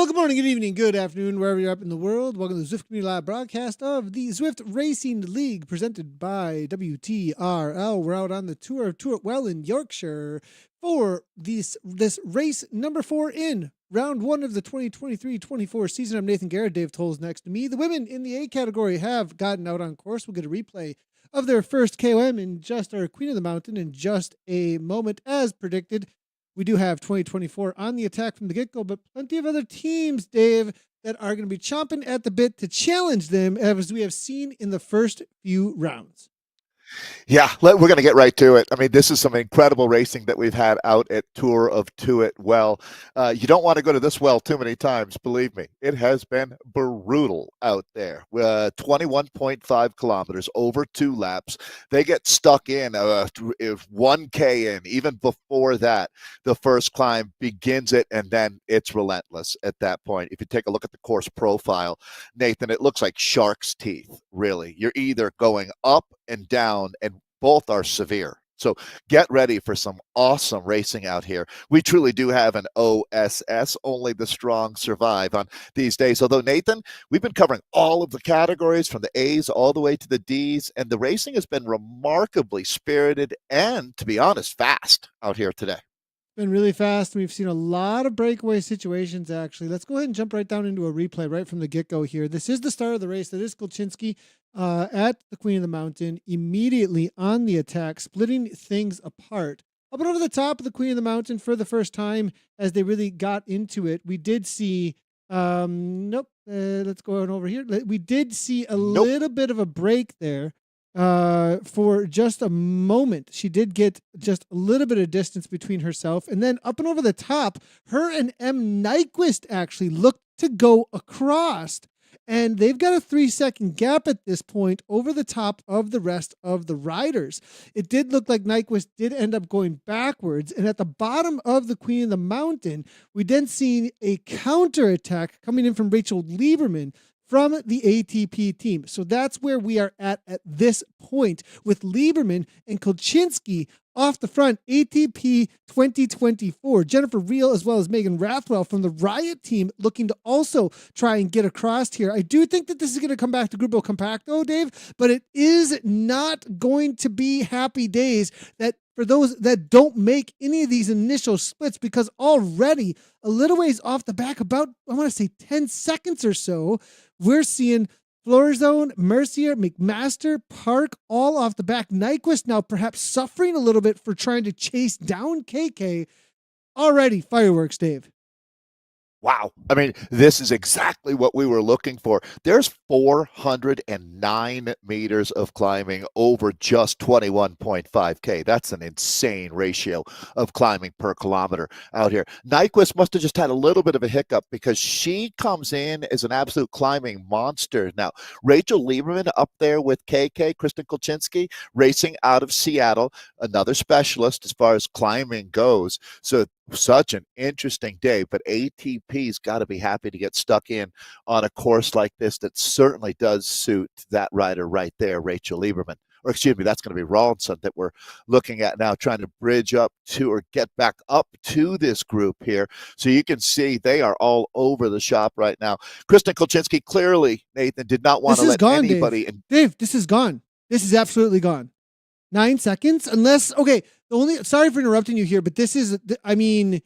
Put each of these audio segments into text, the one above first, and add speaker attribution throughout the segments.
Speaker 1: Well, good morning, good evening, good afternoon, wherever you're up in the world. Welcome to the Zwift Community Live broadcast of the Zwift Racing League presented by WTRL. We're out on the tour of Towle in Yorkshire for this race number 4 in round 1 of the 2023-24 season. I'm Nathan Guerra. Dave Towle's next to me. The women in the A category have gotten out on course. We'll get a replay of their first KOM in just our Queen of the Mountain in just a moment, as predicted. We do have 2024 on the attack from the get-go, but plenty of other teams, Dave, that are going to be chomping at the bit to challenge them, as we have seen in the first few rounds.
Speaker 2: Yeah, we're going to get right to it. I mean, this is some incredible racing that we've had out at Tour of Tuit Well. You don't want to go to this well too many times, believe me. It has been brutal out there. 21.5 kilometers, over 2 laps. They get stuck in 1K in. Even before that, the first climb begins it, and then it's relentless at that point. If you take a look at the course profile, Nathan, it looks like shark's teeth, really. You're either going up and down, and both are severe. So get ready for some awesome racing out here. We truly do have an OSS, only the strong survive on these days. Although, Nathan, we've been covering all of the categories from the A's all the way to the D's, and the racing has been remarkably spirited and, to be honest, fast out here today.
Speaker 1: Been really fast. We've seen a lot of breakaway situations, actually. Let's go ahead and jump right down into a replay right from the get-go here. This is the start of the race. That is Kolchinski at the Queen of the Mountain, immediately on the attack, splitting things apart. Up and over the top of the Queen of the Mountain for the first time as they really got into it. We did see, let's go on over here. We did see a little bit of a break there. For just a moment. She did get just a little bit of distance between herself, and then up and over the top, her and M. Nyquist actually looked to go across, and they've got a 3-second gap at this point over the top of the rest of the riders. It did look like Nyquist did end up going backwards, and at the bottom of the Queen of the Mountain, we then seen a counterattack coming in from Rachel Lieberman from the ATP team. So that's where we are at this point, with Lieberman and Kolchinski off the front. ATP 2024. Jennifer Reel as well as Megan Rathwell from the Riot team looking to also try and get across here. I do think that this is going to come back to Grupo Compacto, Dave, but it is not going to be happy days that for those that don't make any of these initial splits, because already a little ways off the back, about, I want to say 10 seconds or so, we're seeing Florzone, Mercier, McMaster, Park, all off the back. Nyquist now perhaps suffering a little bit for trying to chase down KK. Already fireworks, Dave.
Speaker 2: Wow. I mean, this is exactly what we were looking for. There's 409 meters of climbing over just 21.5K. That's an insane ratio of climbing per kilometer out here. Nyquist must have just had a little bit of a hiccup because she comes in as an absolute climbing monster. Now, Rachel Lieberman up there with KK, Kristen Kolchinski, racing out of Seattle, another specialist as far as climbing goes. So such an interesting day, but ATP's got to be happy to get stuck in on a course like this that certainly does suit that rider right there, Rachel Lieberman. Or excuse me, that's going to be Rawlinson that we're looking at now, trying to bridge up to or get back up to this group here. So you can see they are all over the shop right now. Kristen Kolchinski clearly, Nathan, did not want to let anybody in.
Speaker 1: Dave, this is gone. This is absolutely gone. 9 seconds, unless, okay, sorry for interrupting you here, but this is, I mean,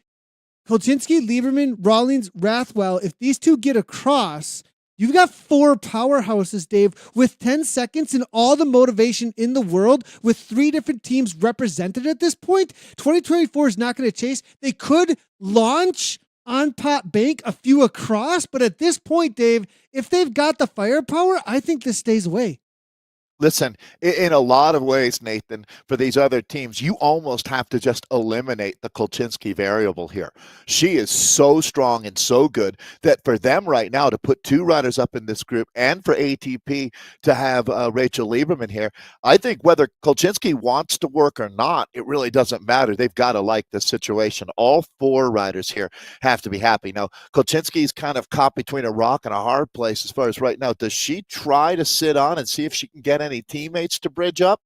Speaker 1: Kolchinski, Lieberman, Rawlings, Rathwell, if these two get across, you've got 4 powerhouses, Dave, with 10 seconds and all the motivation in the world, with 3 different teams represented at this point. 2024 is not going to chase. They could launch on Pot Bank a few across, but at this point, Dave, if they've got the firepower, I think this stays away.
Speaker 2: Listen, in a lot of ways, Nathan, for these other teams, you almost have to just eliminate the Kolchinski variable here. She is so strong and so good that for them right now to put 2 riders up in this group and for ATP to have Rachel Lieberman here, I think whether Kolchinski wants to work or not, it really doesn't matter. They've got to like the situation. All 4 riders here have to be happy. Now, Kolchinski's kind of caught between a rock and a hard place as far as right now. Does she try to sit on and see if she can get any teammates to bridge up?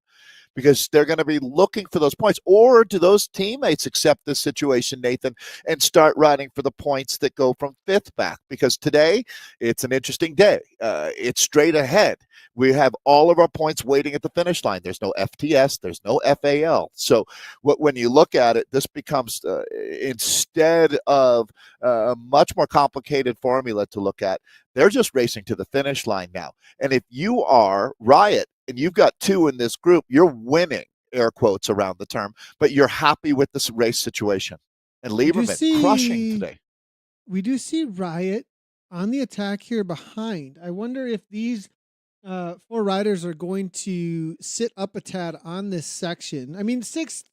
Speaker 2: because they're going to be looking for those points. Or do those teammates accept this situation, Nathan, and start riding for the points that go from fifth back? Because today it's an interesting day. It's straight ahead. We have all of our points waiting at the finish line. There's no FTS, there's no FAL. So when you look at it, this becomes instead of a much more complicated formula to look at, they're just racing to the finish line now. And if you are Riot and you've got two in this group, you're winning, air quotes around the term, but you're happy with this race situation. And Lieberman crushing today.
Speaker 1: We do see Riot on the attack here behind. I wonder if these four riders are going to sit up a tad on this section. I mean, 6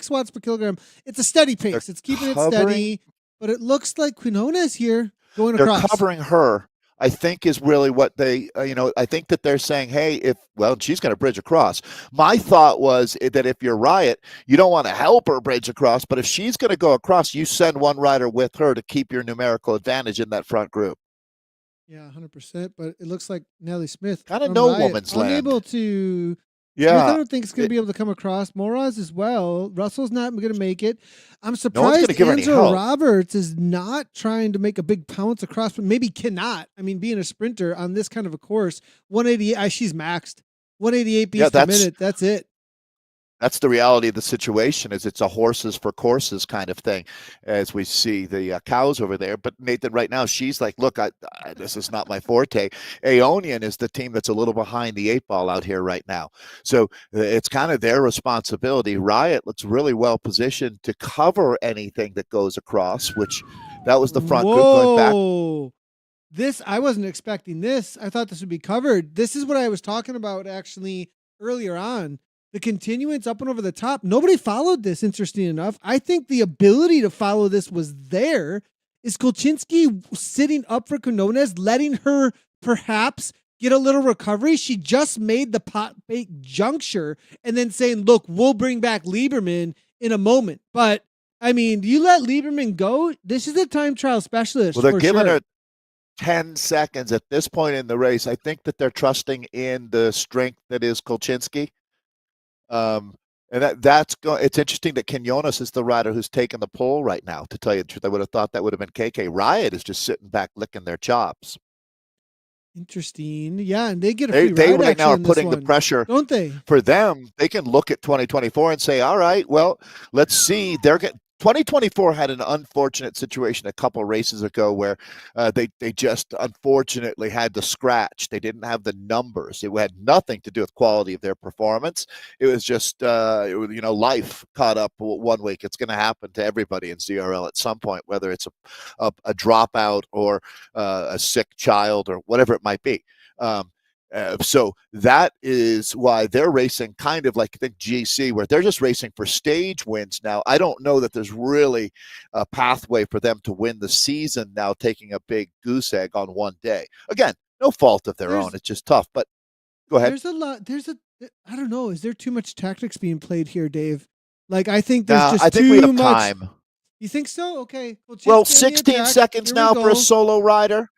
Speaker 1: watts per kilogram. It's a steady pace. It's keeping it steady, but it looks like Quinones here going across.
Speaker 2: They're covering her, I think, is really what they, I think that they're saying, hey, she's going to bridge across. My thought was that if you're Riot, you don't want to help her bridge across, but if she's going to go across, you send one rider with her to keep your numerical advantage in that front group.
Speaker 1: Yeah, 100%. But it looks like Nelly Smith,
Speaker 2: kind of no
Speaker 1: Riot,
Speaker 2: woman's land,
Speaker 1: unable to.
Speaker 2: Yeah,
Speaker 1: Smith, I don't think it's going to be able to come across. Moraz as well. Russell's not going to make it. I'm surprised Angela Roberts is not trying to make a big pounce across, but maybe cannot. I mean, being a sprinter on this kind of a course, 188, she's maxed. 188 beats per minute. That's it.
Speaker 2: That's the reality of the situation. Is it's a horses for courses kind of thing, as we see the cows over there. But Nathan, right now, she's like, look, this is not my forte. Aeonian is the team that's a little behind the 8-ball out here right now. So it's kind of their responsibility. Riot looks really well positioned to cover anything that goes across, which that was the front group going back.
Speaker 1: I wasn't expecting this. I thought this would be covered. This is what I was talking about actually earlier on. The continuance up and over the top. Nobody followed this, interesting enough. I think the ability to follow this was there. Is Kolchinski sitting up for Quinones, letting her perhaps get a little recovery? She just made the pot bait juncture and then saying, look, we'll bring back Lieberman in a moment. But, I mean, do you let Lieberman go? This is a time trial specialist.
Speaker 2: Well, they're giving her 10 seconds at this point in the race. I think that they're trusting in the strength that is Kolchinski. And it's interesting that Quinones is the rider who's taken the pole right now, to tell you the truth. I would have thought that would have been KK. Riot is just sitting back licking their chops.
Speaker 1: Interesting. Yeah, and they get a free ride.
Speaker 2: They right now are putting the pressure,
Speaker 1: don't they?
Speaker 2: For them, they can look at 2024 and say, all right, well, let's see. 2024 had an unfortunate situation a couple races ago where they just unfortunately had to scratch. They didn't have the numbers. It had nothing to do with quality of their performance. It was just, life caught up one week. It's going to happen to everybody in ZRL at some point, whether it's a dropout or a sick child or whatever it might be. So that is why they're racing kind of like, I think, GC, where they're just racing for stage wins now. I don't know that there's really a pathway for them to win the season now, taking a big goose egg on one day. Again, no fault of their own. It's just tough. But go ahead.
Speaker 1: I don't know. Is there too much tactics being played here, Dave? Like, I think there's just
Speaker 2: I think
Speaker 1: too
Speaker 2: we have
Speaker 1: much
Speaker 2: time.
Speaker 1: You think so? Okay.
Speaker 2: Well, 16 seconds now for a solo rider.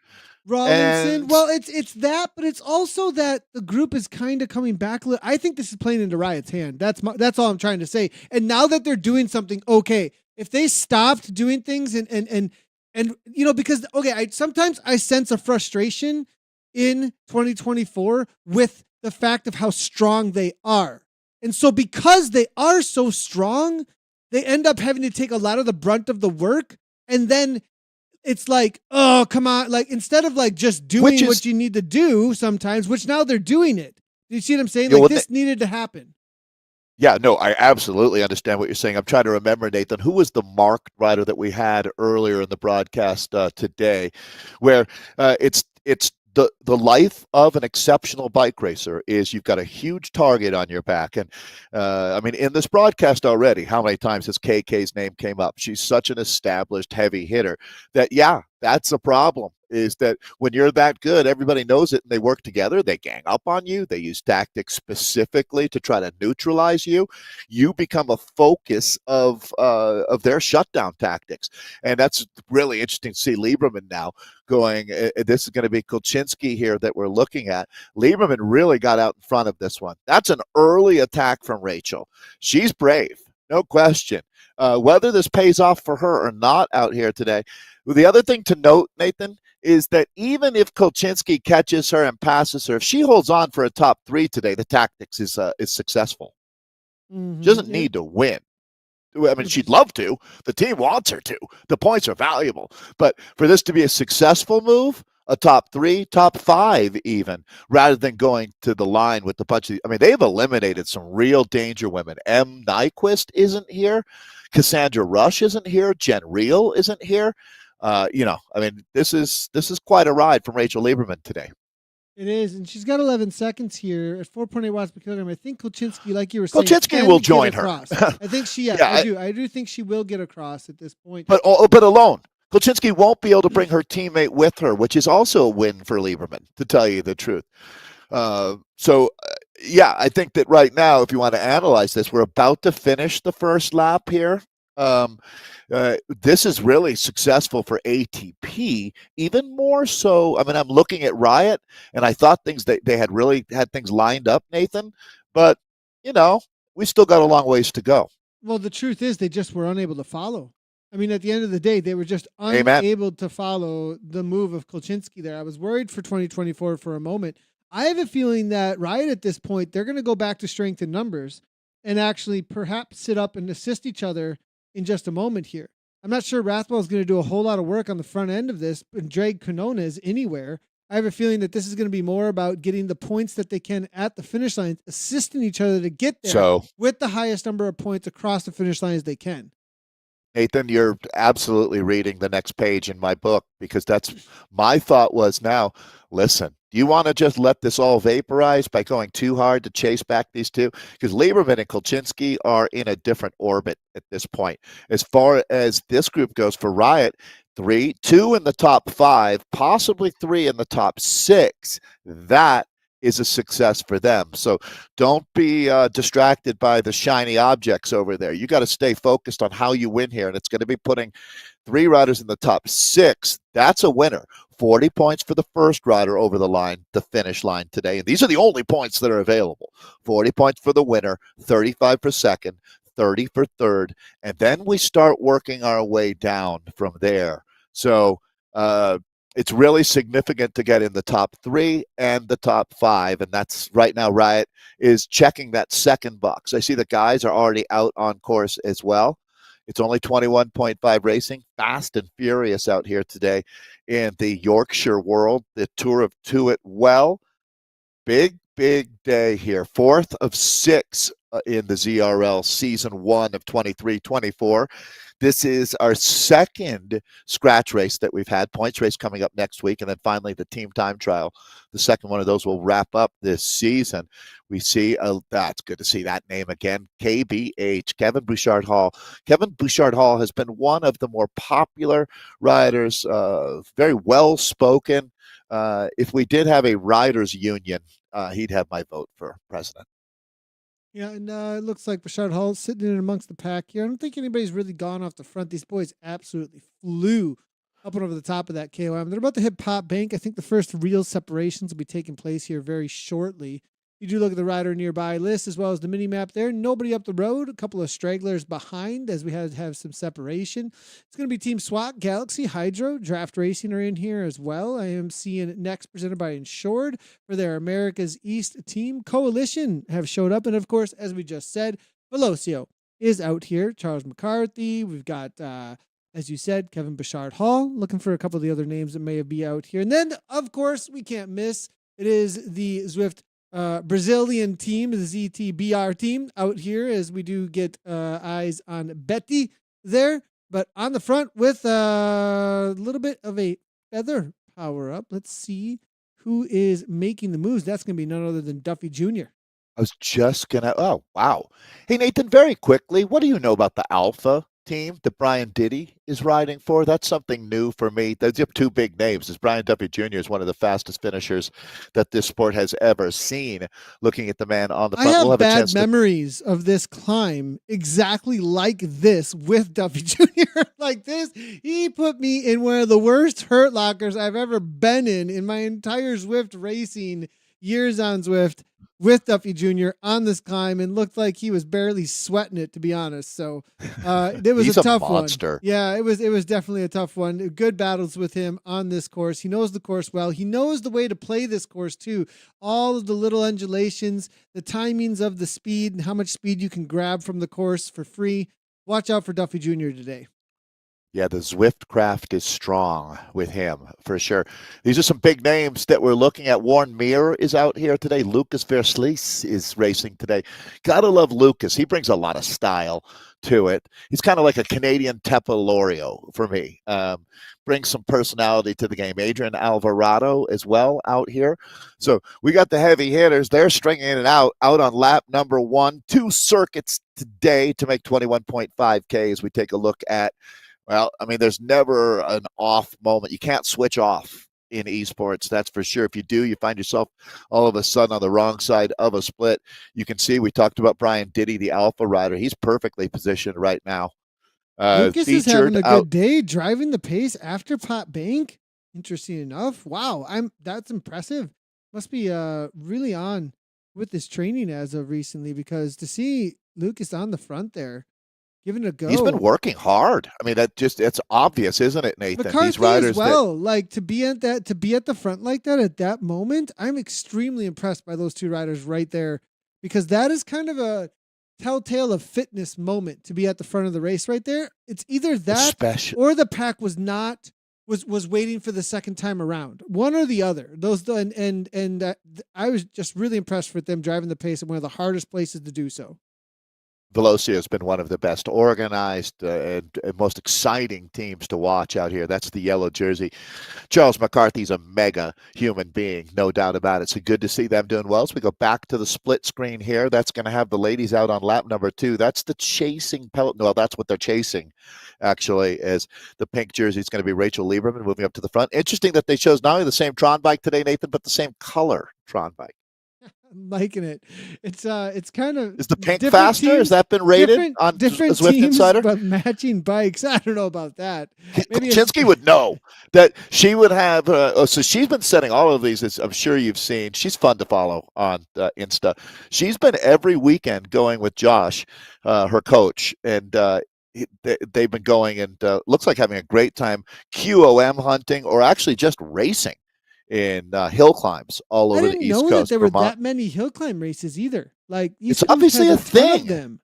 Speaker 1: Rawlinson. Well, it's that, but it's also that the group is kind of coming back. I think this is playing into Riot's hand. That's all I'm trying to say. And now that they're doing something, okay, if they stopped doing things and because sometimes I sense a frustration in 2024 with the fact of how strong they are. And so because they are so strong, they end up having to take a lot of the brunt of the work, and then it's like, oh, come on. Like, instead of like just doing what you need to do sometimes, which now they're doing it. Do you see what I'm saying? Like, this needed to happen.
Speaker 2: Yeah, no, I absolutely understand what you're saying. I'm trying to remember, Nathan, who was the marked rider that we had earlier in the broadcast today, where it's the life of an exceptional bike racer is you've got a huge target on your back. And in this broadcast already, how many times has KK's name came up? She's such an established heavy hitter that, yeah, that's a problem. is that when you're that good, everybody knows it and they work together. They gang up on you. They use tactics specifically to try to neutralize you. You become a focus of their shutdown tactics, and that's really interesting to see Lieberman now going. This is going to be Kulczynski here that we're looking at. Lieberman really got out in front of this one. That's an early attack from Rachel. She's brave, no question. Whether this pays off for her or not out here today. The other thing to note, Nathan, is that even if Kulczynski catches her and passes her, if she holds on for a top 3 today, the tactics is successful. She doesn't
Speaker 1: Yeah,
Speaker 2: need to win. I mean, she'd
Speaker 1: 100%.
Speaker 2: love to. The team wants her to. The points are valuable. But for this to be a successful move, a top 3, top 5 even, rather than going to the line with the bunch of, I mean, they've eliminated some real danger women. M. Nyquist isn't here. Cassandra Rush isn't here. Jen Reel isn't here. I mean, this is quite a ride from Rachel Lieberman today.
Speaker 1: It is, and she's got 11 seconds here at 4.8 watts per kilogram. I think Kulczynski, like you were saying,
Speaker 2: Kulczynski
Speaker 1: can
Speaker 2: will
Speaker 1: get
Speaker 2: join her.
Speaker 1: across. I think she, yeah,
Speaker 2: Yeah,
Speaker 1: I do think she will get across at this point.
Speaker 2: but alone. Kulczynski won't be able to bring her teammate with her, which is also a win for Lieberman, to tell you the truth. Yeah, I think that right now, if you want to analyze this, we're about to finish the first lap here. This is really successful for ATP, even more so. I mean, I'm looking at Riot, and I thought they had really had things lined up, Nathan, but we still got a long ways to go.
Speaker 1: Well, the truth is, they just were unable to follow. I mean, at the end of the day, they were just
Speaker 2: Amen.
Speaker 1: unable to follow the move of Kulczynski there. I was worried for 2024 for a moment. I have a feeling that Riot at this point, they're going to go back to strength in numbers and actually perhaps sit up and assist each other in just a moment here. I'm not sure Rathwell is going to do a whole lot of work on the front end of this and drag Kononas anywhere. I have a feeling that this is going to be more about getting the points that they can at the finish line, assisting each other to get there with the highest number of points across the finish line as they can.
Speaker 2: Nathan, you're absolutely reading the next page in my book, because that's my thought was, now, listen, do you want to just let this all vaporize by going too hard to chase back these two? Because Lieberman and Kulczynski are in a different orbit at this point. As far as this group goes for Riot, 2 in the top 5, possibly 3 in the top 6. That is a success for them. So don't be distracted by the shiny objects over there. You got to stay focused on how you win here, and it's going to be putting 3 riders in the top 6. That's a winner. 40 points for the first rider over the line, the finish line today. And these are the only points that are available. 40 points for the winner, 35 for second, 30 for third, and then we start working our way down from there. So it's really significant to get in the top 3 and the top 5, and that's right now Riot is checking that second box. I see the guys are already out on course as well. It's only 21.5 racing, fast and furious out here today in the Yorkshire world, the Tour of Tuit Well. Big day here. 4th of 6 in the ZRL season 1 of 23-24. This is our second scratch race that we've had. Points race coming up next week, and then finally the team time trial. The second one of those will wrap up this season. We see, that's good to see that name again, KBH, Kevin Bouchard Hall. Kevin Bouchard Hall has been one of the more popular riders, very well-spoken. If we did have a riders union, he'd have my vote for president.
Speaker 1: Yeah, and it looks like Bouchard Hall sitting in amongst the pack here. I don't think anybody's really gone off the front. These boys absolutely flew up and over the top of that KOM. They're about to hit Pop Bank. I think the first real separations will be taking place here very shortly. You do look at the rider nearby list as well as the mini map there. Nobody up the road. A couple of stragglers behind as we have some separation. It's going to be Team SWAT, Galaxy, Hydro, Draft Racing are in here as well. I am seeing next presented by Insured for their America's East team. Coalition have showed up. And of course, as we just said, Velocio is out here. Charles McCarthy. We've got, as you said, Kevin Bouchard Hall. Looking for a couple of the other names that may be out here. And then, of course, we can't miss. It is the Zwift Brazilian team, the ZTBR team out here, as we do get eyes on Betty there. But on the front with a little bit of a feather power up. Let's see who is making the moves. That's going to be none other than Duffy Jr.
Speaker 2: I was just going to, oh, wow. Hey, Nathan, very quickly, what do you know about the Alpha team that Brian Diddy is riding for. That's something new for me. Those are two big names. As Brian Duffy Jr. is one of the fastest finishers that this sport has ever seen. Looking at the man on the
Speaker 1: I
Speaker 2: front, we'll
Speaker 1: have
Speaker 2: have a
Speaker 1: bad
Speaker 2: chance to.
Speaker 1: memories of this climb exactly like this with Duffy Jr. Like this, he put me in one of the worst hurt lockers I've ever been in my entire Zwift racing years on Zwift with Duffy Jr. on this climb and looked like he was barely sweating it, to be honest. So it was a
Speaker 2: He's a
Speaker 1: tough one.
Speaker 2: monster.
Speaker 1: Yeah, it was definitely a tough one. Good battles with him on this course. He knows the course well. He knows the way to play this course too. All of the little undulations, the timings of the speed and how much speed you can grab from the course for free. Watch out for Duffy Jr. today.
Speaker 2: Yeah, the Zwift craft is strong with him for sure. These are some big names that we're looking at. Warren Meir is out here today. Lucas Verslees is racing today. Gotta love Lucas. He brings a lot of style to it. He's kind of like a Canadian Tepa Lorio for me. Brings some personality to the game. Adrian Alvarado as well out here. So we got the heavy hitters. They're stringing in and out on lap number 1. 2 circuits today to make 21.5K as we take a look at. Well, I mean, there's never an off moment. You can't switch off in esports, that's for sure. If you do, you find yourself all of a sudden on the wrong side of a split. You can see we talked about Brian Diddy, the alpha rider. He's perfectly positioned right now.
Speaker 1: Lucas is having a
Speaker 2: out.
Speaker 1: good day driving the pace after Pot Bank. Interesting enough. Wow, that's impressive. Must be really on with this training as of recently, because to see Lucas on the front there, giving it a go.
Speaker 2: He's been working hard. I mean, it's obvious, isn't it, Nathan?
Speaker 1: McCarthy
Speaker 2: These riders
Speaker 1: as well. Like to be at the front like that at that moment, I'm extremely impressed by those two riders right there, because that is kind of a telltale of fitness moment to be at the front of the race right there. It's either that or the pack was waiting for the second time around. One or the other. Those and I was just really impressed with them driving the pace at one of the hardest places to do so.
Speaker 2: Velocia has been one of the best organized and most exciting teams to watch out here. That's the yellow jersey. Charles McCarthy's a mega human being, no doubt about it. So good to see them doing well. So we go back to the split screen here. That's going to have the ladies out on lap number 2. That's the chasing peloton. Well, that's what they're chasing, actually, as the pink jersey is going to be Rachel Lieberman moving up to the front. Interesting that they chose not only the same Tron bike today, Nathan, but the same color Tron bike.
Speaker 1: I'm liking it. It's kind of,
Speaker 2: is the pink faster?
Speaker 1: Teams,
Speaker 2: has that been rated on
Speaker 1: different
Speaker 2: Zwift
Speaker 1: teams,
Speaker 2: Insider?
Speaker 1: but matching bikes. I don't know about that.
Speaker 2: Maybe Chinsky would know that she would have. So she's been setting all of these, as I'm sure you've seen. She's fun to follow on Insta. She's been every weekend going with Josh, her coach, and they've been going and looks like having a great time QOM hunting, or actually just racing in hill climbs all over the East Coast.
Speaker 1: I didn't know that there were that many hill climb races either. Like
Speaker 2: it's obviously a thing.
Speaker 1: Of them.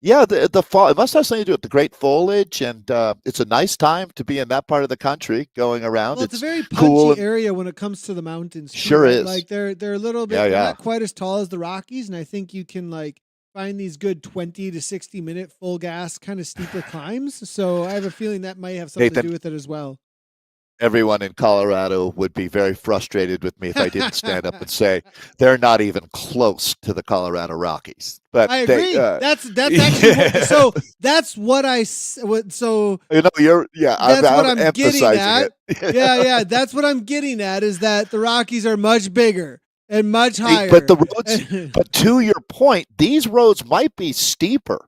Speaker 2: Yeah, the fall. It must have something to do with the great foliage, and it's a nice time to be in that part of the country going around.
Speaker 1: Well, it's a very punchy
Speaker 2: cool
Speaker 1: area when it comes to the mountains. Too.
Speaker 2: Sure is.
Speaker 1: Like they're a little bit they're not quite as tall as the Rockies, and I think you can like find these good 20 to 60 minute full gas kind of steeper climbs. So I have a feeling that might have something to do with it as well.
Speaker 2: Everyone in Colorado would be very frustrated with me if I didn't stand up and say they're not even close to the Colorado Rockies. But
Speaker 1: I agree. That's actually so. That's what I so.
Speaker 2: You know,
Speaker 1: that's what I'm getting
Speaker 2: at.
Speaker 1: Yeah. That's what I'm getting at, is that the Rockies are much bigger and much higher.
Speaker 2: But the roads. But to your point, these roads might be steeper.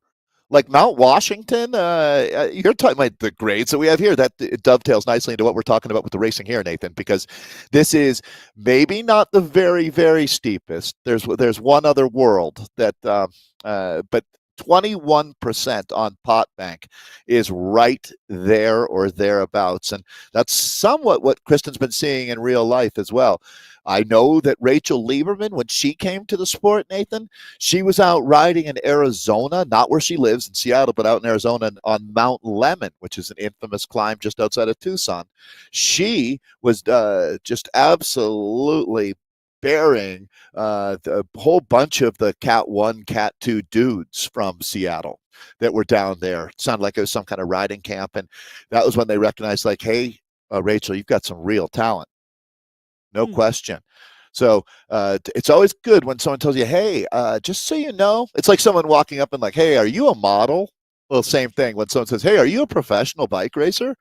Speaker 2: Like Mount Washington, you're talking about the grades that we have here. That it dovetails nicely into what we're talking about with the racing here, Nathan, because this is maybe not the very, very steepest. There's one other world that, but 21% on Pot Bank is right there or thereabouts. And that's somewhat what Kristen's been seeing in real life as well. I know that Rachel Lieberman, when she came to the sport, Nathan, she was out riding in Arizona, not where she lives in Seattle, but out in Arizona on Mount Lemmon, which is an infamous climb just outside of Tucson. She was just absolutely bearing the whole bunch of the Cat 1, Cat 2 dudes from Seattle that were down there. It sounded like it was some kind of riding camp. And that was when they recognized, like, hey, Rachel, you've got some real talent. No question. So it's always good when someone tells you, hey, just so you know, it's like someone walking up and like, hey, are you a model? Well, same thing when someone says, "Hey, are you a professional bike racer?"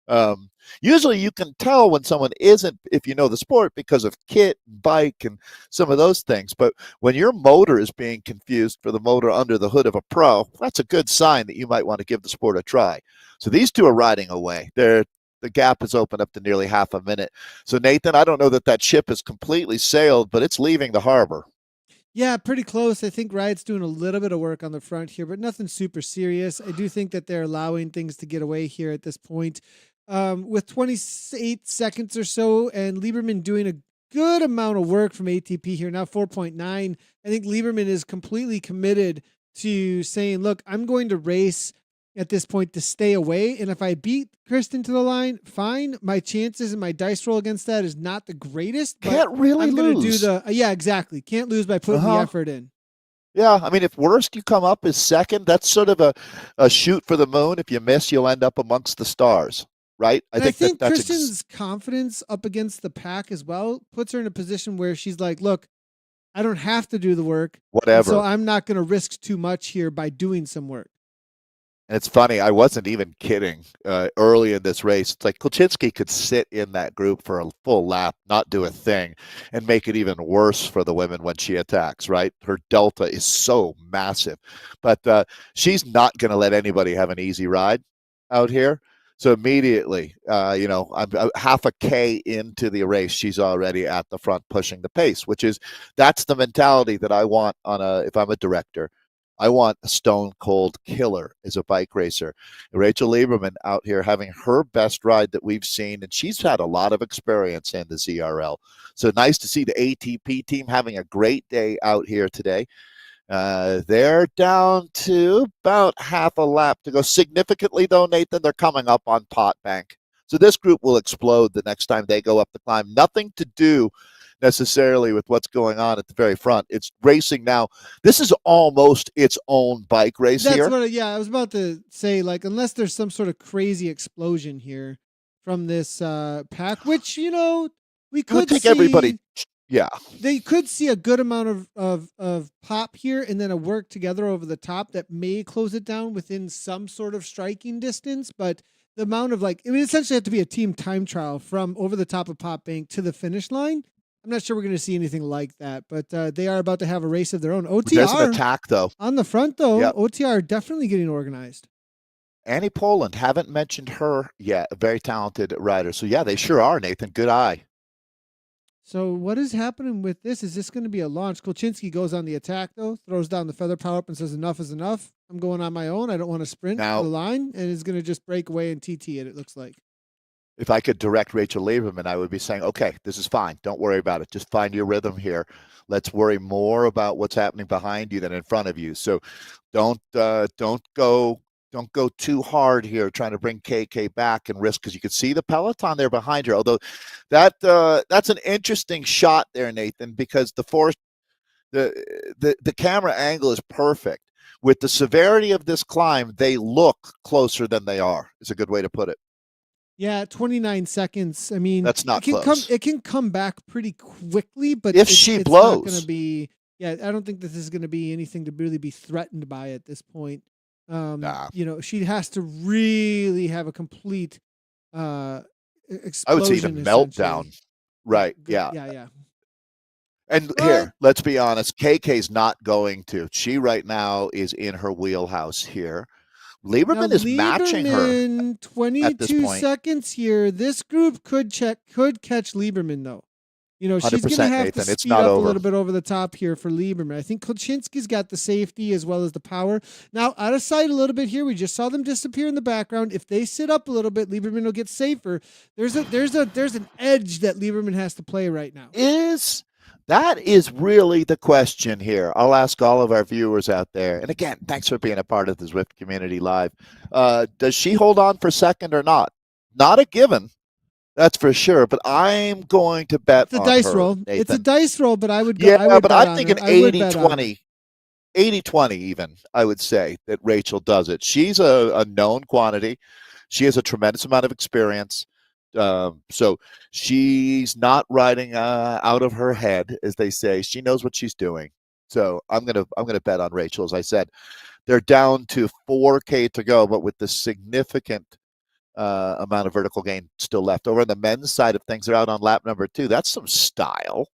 Speaker 2: Um, Usually, you can tell when someone isn't if you know the sport because of kit, bike, and some of those things. But when your motor is being confused for the motor under the hood of a pro, that's a good sign that you might want to give the sport a try. So these two are riding away. The gap has opened up to nearly half a minute. So Nathan, I don't know that that ship has completely sailed, but it's leaving the harbor.
Speaker 1: Yeah, pretty close. I think Riot's doing a little bit of work on the front here, but nothing super serious. I do think that they're allowing things to get away here at this point. With 28 seconds or so, and Lieberman doing a good amount of work from ATP here, now 4.9. I think Lieberman is completely committed to saying, look, I'm going to race at this point to stay away. And if I beat Kristen to the line, fine. My chances and my dice roll against that is not the greatest, but
Speaker 2: Can't really
Speaker 1: I'm going to do
Speaker 2: lose.
Speaker 1: yeah, exactly. Can't lose by putting the effort in.
Speaker 2: Yeah, I mean, if worst you come up as second, that's sort of a shoot for the moon. If you miss, you'll end up amongst the stars, right?
Speaker 1: And I think Kristen's confidence up against the pack as well puts her in a position where she's like, look, I don't have to do the work.
Speaker 2: whatever.
Speaker 1: So I'm not going to risk too much here by doing some work.
Speaker 2: And it's funny, I wasn't even kidding. Early in this race, it's like Kulczynski could sit in that group for a full lap, not do a thing, and make it even worse for the women when she attacks, right? Her delta is so massive. But she's not going to let anybody have an easy ride out here. So immediately, I'm half a K into the race. She's already at the front pushing the pace, that's the mentality that I want if I'm a director. I want a stone cold killer as a bike racer. Rachel Lieberman out here having her best ride that we've seen, and she's had a lot of experience in the ZRL. So nice to see the ATP team having a great day out here today. They're down to about half a lap to go. Significantly, though, Nathan, they're coming up on Pot Bank. So this group will explode the next time they go up the climb. Nothing to do necessarily with what's going on at the very front. It's racing now. This is almost its own bike race here.
Speaker 1: I was about to say, like, unless there's some sort of crazy explosion here from this pack, which, we could
Speaker 2: take
Speaker 1: see,
Speaker 2: everybody. Yeah.
Speaker 1: They could see a good amount of pop here and then a work together over the top that may close it down within some sort of striking distance. But the amount of essentially have to be a team time trial from over the top of Pop Bank to the finish line. I'm not sure we're going to see anything like that, but they are about to have a race of their own. OTR
Speaker 2: There's an attack, though.
Speaker 1: On the front, though. Yep. OTR definitely getting organized.
Speaker 2: Annie Poland, haven't mentioned her yet. A very talented rider. So, yeah, they sure are, Nathan. Good eye.
Speaker 1: So what is happening with this? Is this going to be a launch? Kulczynski goes on the attack, though, throws down the feather power up and says, enough is enough. I'm going on my own. I don't want to sprint to the line, and is going to just break away and TT it looks like.
Speaker 2: If I could direct Rachel Lieberman, I would be saying, okay, this is fine. Don't worry about it. Just find your rhythm here. Let's worry more about what's happening behind you than in front of you. So don't go too hard here trying to bring KK back and risk, because you can see the peloton there behind her. Although that's an interesting shot there, Nathan, because the camera angle is perfect. With the severity of this climb, they look closer than they are. Is a good way to put it.
Speaker 1: Yeah, 29 seconds. I mean,
Speaker 2: that's not close.
Speaker 1: It can come back pretty quickly, but
Speaker 2: if she blows,
Speaker 1: not going to be. Yeah, I don't think this is going to be anything to really be threatened by at this point. She has to really have a complete explosion.
Speaker 2: I would say even meltdown. Right.
Speaker 1: Yeah.
Speaker 2: And here, let's be honest, KK's not going to. She right now is in her wheelhouse here. Lieberman is matching her.
Speaker 1: 22 seconds here. This group could catch Lieberman, though. She's going to have to speed up a little bit over the top here for Lieberman. I think Kulczynski's got the safety as well as the power. Now, out of sight a little bit here. We just saw them disappear in the background. If they sit up a little bit, Lieberman will get safer. There's an edge that Lieberman has to play right now.
Speaker 2: That is really the question here. I'll ask all of our viewers out there. And again, thanks for being a part of the Zwift Community Live. Does she hold on for second or not? Not a given. That's for sure. But I'm going to bet
Speaker 1: it's a dice roll. Nathan. It's a dice roll, but I would go. Yeah,
Speaker 2: but I'm thinking 80-20. 80-20 even, I would say, that Rachel does it. She's a known quantity. She has a tremendous amount of experience. So she's not riding out of her head, as they say. She knows what she's doing. So I'm gonna bet on Rachel. As I said, they're down to 4K to go, but with the significant amount of vertical gain still left. Over on the men's side of things, they're out on lap number 2. That's some style.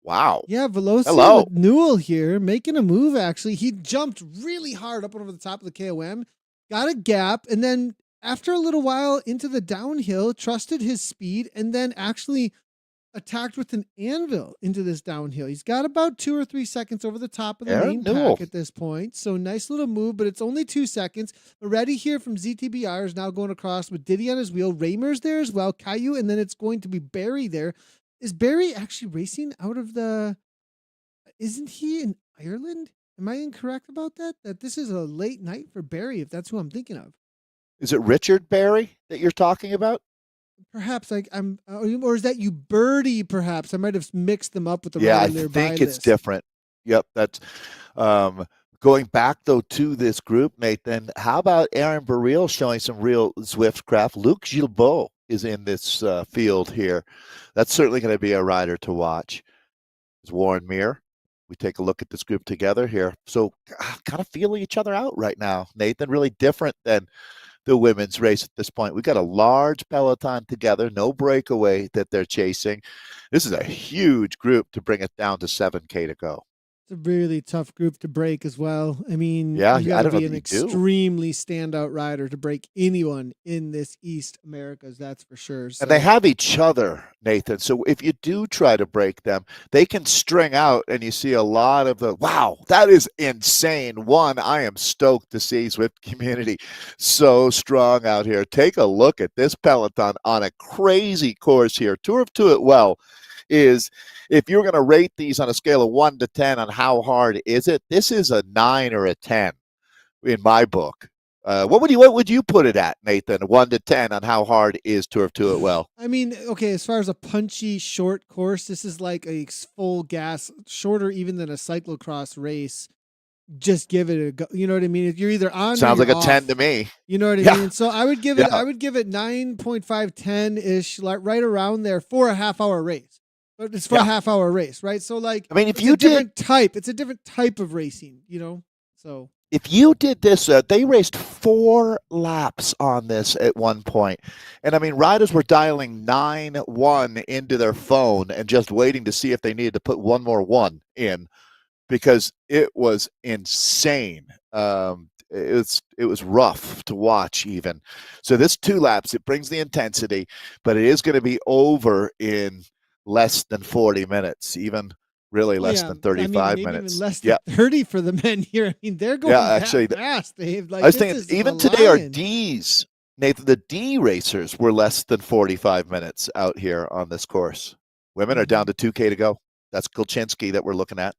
Speaker 2: Wow.
Speaker 1: Yeah, Velocia
Speaker 2: Hello.
Speaker 1: with Newell here making a move. Actually, he jumped really hard up over the top of the KOM, got a gap, and then after a little while into the downhill, trusted his speed, and then actually attacked with an anvil into this downhill. He's got about 2 or 3 seconds over the top of the
Speaker 2: Aaron
Speaker 1: main
Speaker 2: Newell.
Speaker 1: pack at this point. So nice little move, but it's only 2 seconds. Already here from ZTBR is now going across with Diddy on his wheel. Raymer's there as well, Caillou, and then it's going to be Barry there. Is Barry actually racing out of the... Isn't he in Ireland? Am I incorrect about that? That this is a late night for Barry, if that's who I'm thinking of.
Speaker 2: Is it Richard Barry that you're talking about?
Speaker 1: Perhaps I'm, or is that you, Birdie? Perhaps I might have mixed them up with the
Speaker 2: Yeah, I
Speaker 1: rider nearby
Speaker 2: think it's
Speaker 1: list.
Speaker 2: different. Yep, that's going back though to this group, Nathan. How about Aaron Burrell showing some real Zwift craft? Luc Gilbeau is in this field here. That's certainly going to be a rider to watch. Is Warren Meir. We take a look at this group together here. So kind of feeling each other out right now, Nathan. Really different than the women's race at this point. We've got a large peloton together, no breakaway that they're chasing. This is a huge group to bring it down to 7K to go.
Speaker 1: It's a really tough group to break as well. I mean,
Speaker 2: Yeah,
Speaker 1: you
Speaker 2: I
Speaker 1: got to
Speaker 2: don't know
Speaker 1: be
Speaker 2: if
Speaker 1: an
Speaker 2: you do.
Speaker 1: extremely standout rider to break anyone in this East Americas, that's for sure. So.
Speaker 2: And they have each other, Nathan. So if you do try to break them, they can string out, and you see a lot of the, wow, that is insane. One, I am stoked to see Zwift community so strong out here. Take a look at this peloton on a crazy course here. Tour of Two It Well is, if you're going to rate these on a scale of 1 to 10 on how hard is it, this is a 9 or a 10 in my book. What would you put it at, Nathan? 1 to 10 on how hard is Tour of Two It Well?
Speaker 1: I mean, okay, as far as a punchy short course, this is like a full gas, shorter even than a cyclocross race. Just give it a go. You know what I mean? If you're either on,
Speaker 2: Sounds
Speaker 1: or
Speaker 2: like
Speaker 1: you're
Speaker 2: a 10
Speaker 1: off.
Speaker 2: to me.
Speaker 1: You know what I
Speaker 2: Yeah.
Speaker 1: mean? So I would give it. I would give it 9.5, 10 ish, like right around there for a half-hour race. But it's for a half-hour race, right? So like,
Speaker 2: I mean, if
Speaker 1: it's
Speaker 2: you
Speaker 1: a different
Speaker 2: did,
Speaker 1: type. It's a different type of racing. You know, so.
Speaker 2: if you did this, they raced 4 laps on this at one point. And I mean, riders were dialing 9-1 into their phone and just waiting to see if they needed to put one more 1 in, because it was insane. It was rough to watch even. So this 2 laps, it brings the intensity, but it is going to be over in less than 40 minutes, even really less than 35
Speaker 1: maybe
Speaker 2: minutes.
Speaker 1: Even less than 30 for the men here. I mean, they're going
Speaker 2: actually,
Speaker 1: that fast, Dave. Like,
Speaker 2: I was thinking even today our
Speaker 1: lion.
Speaker 2: D's, Nathan, the D racers were less than 45 minutes out here on this course. Women are down to 2K to go. That's Kolchinski that we're looking at.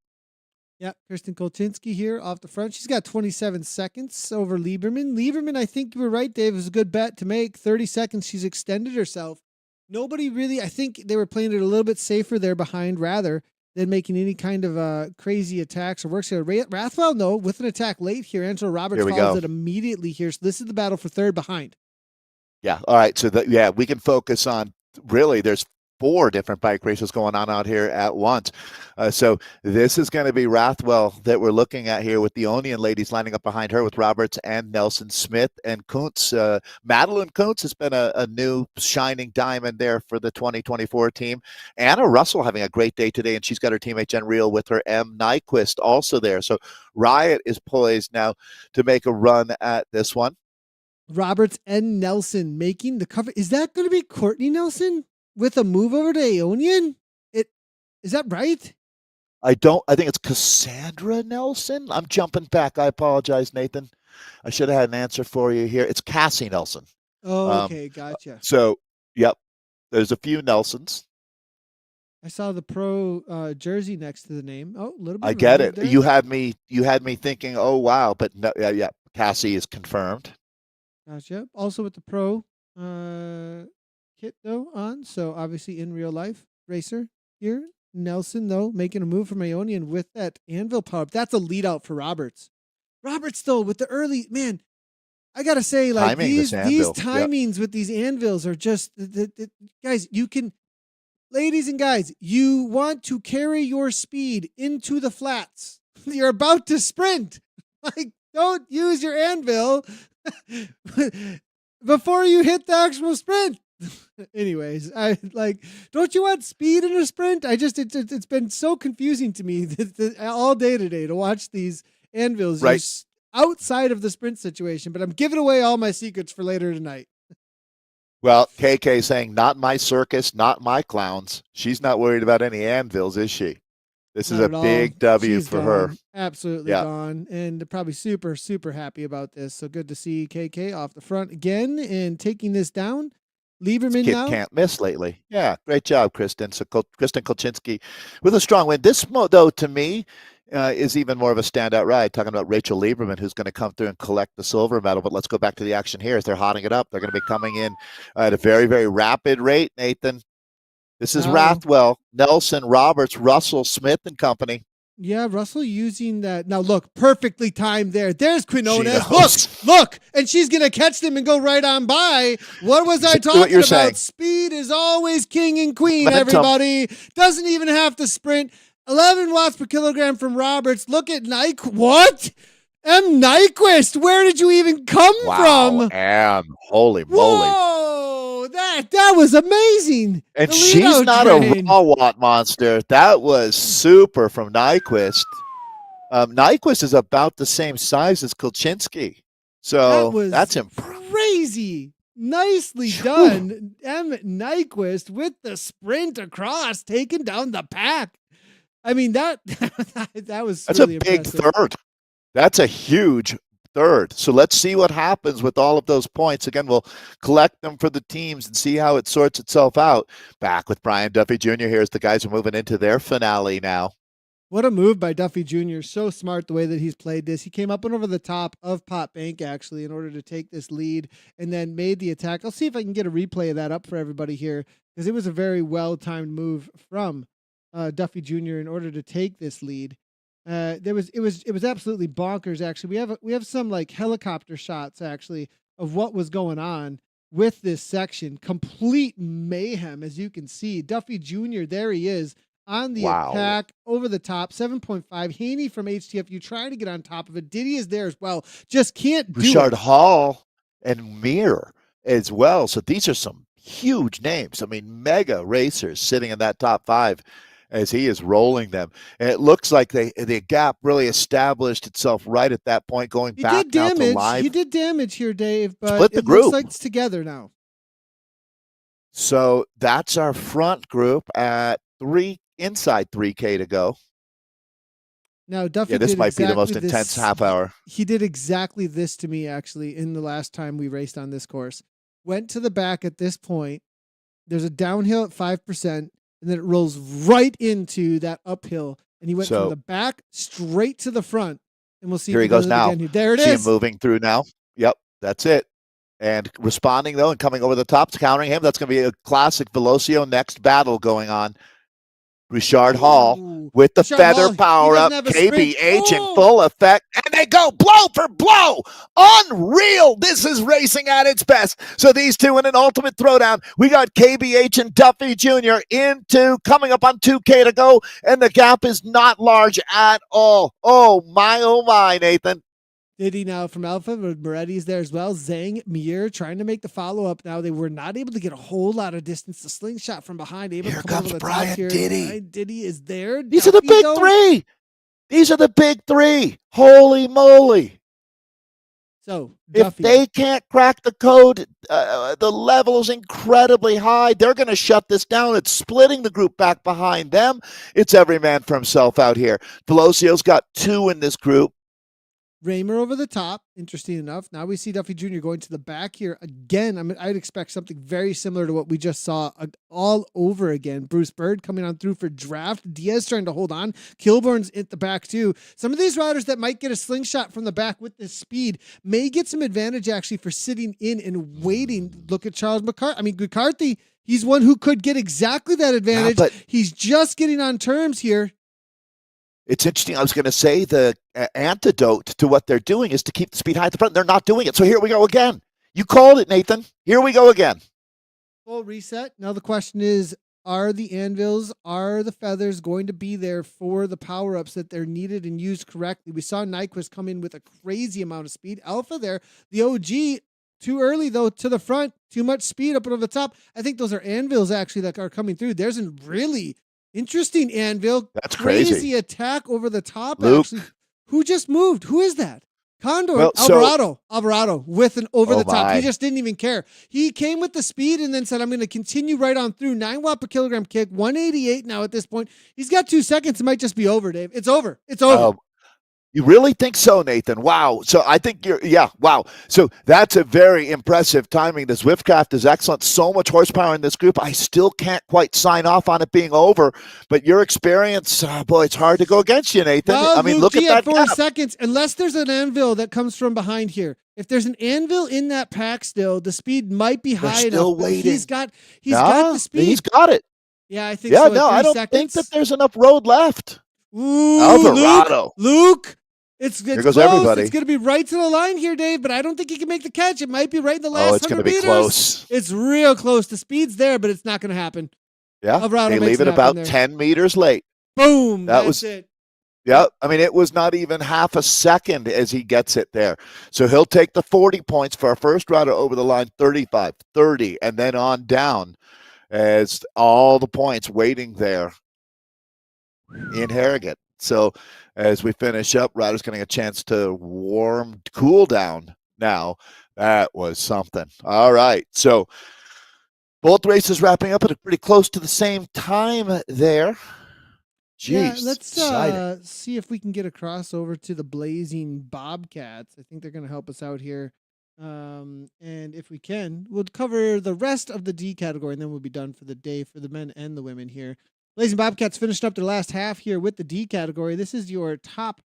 Speaker 1: Yeah, Kristen Kolchinski here off the front. She's got 27 seconds over Lieberman. Lieberman, I think you were right, Dave. It was a good bet to make. 30 seconds. She's extended herself. Nobody really, I think they were playing it a little bit safer there behind rather than making any kind of crazy attacks or works here. Rathwell, no, with an attack late here. Angela Roberts follows it immediately here. So this is the battle for third behind.
Speaker 2: Yeah. All right. So we can focus on, really, there's 4 different bike races going on out here at once. So this is going to be Rathwell that we're looking at here, with the Onion ladies lining up behind her with Roberts and Nelson Smith and Kuntz. Madeline Kuntz has been a new shining diamond there for the 2024 team. Anna Russell having a great day today, and she's got her teammate Jen Reel with her. M. Nyquist also there. So Riot is poised now to make a run at this one.
Speaker 1: Roberts and Nelson making the cover. Is that going to be Courtney Nelson with a move over to Aonian? Is that right?
Speaker 2: I think it's Cassandra Nelson. I'm jumping back. I apologize, Nathan. I should have had an answer for you here. It's Cassie Nelson.
Speaker 1: Oh, okay. Gotcha.
Speaker 2: So, yep. There's a few Nelsons.
Speaker 1: I saw the pro jersey next to the name. Oh, a little bit.
Speaker 2: I get it. There. You had me thinking, oh, wow. But no, yeah. Cassie is confirmed.
Speaker 1: Gotcha. Also with the pro kit though on. So obviously in real life racer here. Nelson though making a move from Aonian with that anvil power. That's a lead out for Roberts. Roberts though with the early, man, I gotta say, like these timings with these anvils are just guys, you can, ladies and guys, you want to carry your speed into the flats. You're about to sprint. Like, don't use your anvil before you hit the actual sprint. Anyways, I like, don't you want speed in a sprint? It's been so confusing to me all day today to watch these anvils
Speaker 2: Right.
Speaker 1: use outside of the sprint situation, but I'm giving away all my secrets for later tonight.
Speaker 2: Well, KK saying, not my circus, not my clowns. She's not worried about any anvils, is she? This is
Speaker 1: Not
Speaker 2: a
Speaker 1: at all.
Speaker 2: big W
Speaker 1: She's
Speaker 2: for
Speaker 1: gone.
Speaker 2: her.
Speaker 1: Absolutely
Speaker 2: Yeah.
Speaker 1: gone. And probably super, super happy about this. So good to see KK off the front again and taking this down. Lieberman
Speaker 2: Kid
Speaker 1: now.
Speaker 2: can't miss lately. Yeah, great job, Kristen. So Kristen Kolchinski with a strong win. This, though, to me, is even more of a standout ride. Talking about Rachel Lieberman, who's going to come through and collect the silver medal. But let's go back to the action here as they're hotting it up. They're going to be coming in at a very, very rapid rate, Nathan. This is Rathwell, Nelson, Roberts, Russell, Smith, and company.
Speaker 1: Yeah, Russell using that. Now, look, perfectly timed there. There's Quinones. Look. And she's going to catch them and go right on by. What was I talking about?
Speaker 2: Saying.
Speaker 1: Speed is always king and queen, everybody. Doesn't even have to sprint. 11 watts per kilogram from Roberts. Look at Nyquist. What? M. Nyquist, where did you even come from?
Speaker 2: Holy moly.
Speaker 1: Whoa, that was amazing.
Speaker 2: And she's not a raw watt monster. That was super from Nyquist. Nyquist is about the same size as Kolchinski. So that's
Speaker 1: crazy. Nicely done. M. Nyquist with the sprint across, taking down the pack. I mean, that was
Speaker 2: That's
Speaker 1: really
Speaker 2: a big
Speaker 1: impressive.
Speaker 2: third. That's a huge third. So let's see what happens with all of those points. Again, we'll collect them for the teams and see how it sorts itself out. Back with Brian Duffy Jr. here as the guys are moving into their finale now.
Speaker 1: What a move by Duffy Jr. So smart the way that he's played this. He came up and over the top of Pot Bank, actually, in order to take this lead and then made the attack. I'll see if I can get a replay of that up for everybody here because it was a very well-timed move from Duffy Jr. in order to take this lead. It was absolutely bonkers. Actually, we have some like helicopter shots actually of what was going on with this section. Complete mayhem, as you can see. Duffy Jr. There he is on the attack over the top. 7.5. Haney from HTFU trying to get on top of it. Diddy is there as well. Just can't do
Speaker 2: Bouchard
Speaker 1: it.
Speaker 2: Hall and Mir as well. So these are some huge names. I mean, mega racers sitting in that top 5. As he is rolling them. And it looks like the gap really established itself right at that point, going back now to live.
Speaker 1: He did damage here, Dave, but
Speaker 2: split the group.
Speaker 1: Looks like it's together now.
Speaker 2: So that's our front group at inside 3K to go.
Speaker 1: Now, Duffy
Speaker 2: this might be the most
Speaker 1: intense
Speaker 2: intense half hour.
Speaker 1: He did exactly this to me, actually, in the last time we raced on this course. Went to the back at this point. There's a downhill at 5%. And then it rolls right into that uphill. And he went from the back straight to the front. And we'll see.
Speaker 2: Here he goes now.
Speaker 1: There it is.
Speaker 2: See him moving through now. Yep, that's it. And responding, though, and coming over the top, countering him. That's going to be a classic Velocio next battle going on. Bouchard Hall with the feather power up, KBH in full effect, and they go blow for blow. Unreal. This is racing at its best. So these two in an ultimate throwdown. We got KBH and Duffy Jr. into coming up on 2K to go, and the gap is not large at all. Oh my, Nathan.
Speaker 1: Diddy now from Alpha, but Moretti's there as well. Zhang, Mir trying to make the follow-up now. They were not able to get a whole lot of distance. The slingshot from behind. Able
Speaker 2: here
Speaker 1: to come
Speaker 2: comes
Speaker 1: over the
Speaker 2: Brian
Speaker 1: top here.
Speaker 2: Diddy.
Speaker 1: Brian Diddy is there.
Speaker 2: These are the big three. These are the big 3. Holy moly.
Speaker 1: So
Speaker 2: Duffy, if they can't crack the code, the level is incredibly high. They're going to shut this down. It's splitting the group back behind them. It's every man for himself out here. Velocio's got 2 in this group.
Speaker 1: Raymer over the top. Interesting enough. Now we see Duffy Jr. going to the back here again. I'd expect something very similar to what we just saw all over again. Bruce Bird coming on through for draft. Diaz trying to hold on. Kilborn's at the back too. Some of these riders that might get a slingshot from the back with this speed may get some advantage actually for sitting in and waiting. Look at Charles McCarthy. He's one who could get exactly that advantage. Yeah, but he's just getting on terms here.
Speaker 2: It's interesting. I was going to say the antidote to what they're doing is to keep the speed high at the front. They're not doing it. So here we go again. You called it, Nathan. Here we go again.
Speaker 1: Full reset. Now the question is, Are the anvils, are the feathers going to be there for the power ups that they're needed and used correctly? We saw Nyquist come in with a crazy amount of speed. Alpha there, the OG, too early though to the front, too much speed up over the top. I think those are anvils actually that are coming through. There's a really interesting anvil,
Speaker 2: That's
Speaker 1: crazy
Speaker 2: crazy.
Speaker 1: attack over the top actually.
Speaker 2: Luke.
Speaker 1: Who just moved? Who is that? Condor,
Speaker 2: Well, so
Speaker 1: Alvarado with an over
Speaker 2: oh
Speaker 1: the top. He
Speaker 2: my.
Speaker 1: just didn't even care. He came with the speed and then said, I'm going to continue right on through. 9 watt per kilogram kick, 188 now at this point. He's got 2 seconds. It might just be over, Dave. It's over. It's over.
Speaker 2: You really think so, Nathan? Wow. So I think wow. So that's a very impressive timing. The Zwiftcraft is excellent. So much horsepower in this group. I still can't quite sign off on it being over, but your experience, boy, it's hard to go against you, Nathan.
Speaker 1: Well,
Speaker 2: I mean,
Speaker 1: Luke
Speaker 2: look
Speaker 1: G
Speaker 2: at that
Speaker 1: 4
Speaker 2: gap.
Speaker 1: seconds, unless there's an anvil that comes from behind here. If there's an anvil in that pack still, the speed might be high enough.
Speaker 2: Still waiting.
Speaker 1: He's got the speed.
Speaker 2: He's got it.
Speaker 1: Yeah, I think so.
Speaker 2: No, I don't think that there's enough road left.
Speaker 1: Ooh,
Speaker 2: Alvarado.
Speaker 1: Luke. It's
Speaker 2: Here goes
Speaker 1: close.
Speaker 2: everybody.
Speaker 1: It's going to be right to the line here, Dave, but I don't think he can make the catch. It might be right in the last 100 meters.
Speaker 2: It's going to be close.
Speaker 1: It's real close. The speed's there, but it's not going to happen.
Speaker 2: Yeah,
Speaker 1: Alvarado
Speaker 2: they
Speaker 1: makes
Speaker 2: leave it about 10 meters late.
Speaker 1: Boom. That's it.
Speaker 2: Yeah, I mean, it was not even half a second as he gets it there. So he'll take the 40 points for our first rider over the line, 35, 30, and then on down as all the points waiting there in Harrogate. So as we finish up, riders getting a chance to cool down now. That was something. All right. So both races wrapping up at pretty close to the same time there. Jeez,
Speaker 1: yeah, let's see if we can get a crossover to the Blazing Bobcats. I think they're going to help us out here. And if we can, we'll cover the rest of the D category, and then we'll be done for the day for the men and the women here. Blazing Bobcats finished up their last half here with the D category. This is your top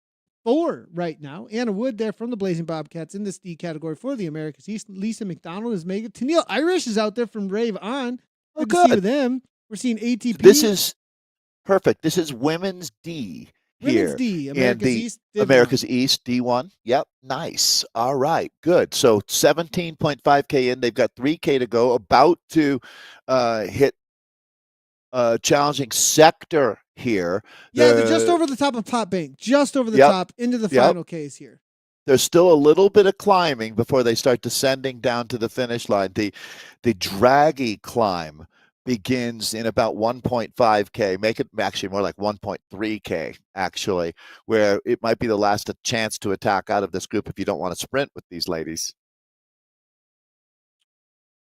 Speaker 1: 4 right now. Anna Wood there from the Blazing Bobcats in this D category for the Americas East. Lisa McDonald is making. Tennille Irish is out there from Rave On. Good to see with them. We're seeing ATP.
Speaker 2: This is perfect. This is women's D here.
Speaker 1: Women's D, America's East.
Speaker 2: America's East D1. Yep, nice. All right, good. So 17.5K in. They've got 3K to go. About to hit challenging sector here.
Speaker 1: Yeah, they're just over the top of Pot Bank. Just over the top into the final case here.
Speaker 2: There's still a little bit of climbing before they start descending down to the finish line. The draggy climb begins in about 1.5K, make it actually more like 1.3K, actually, where it might be the last chance to attack out of this group if you don't want to sprint with these ladies.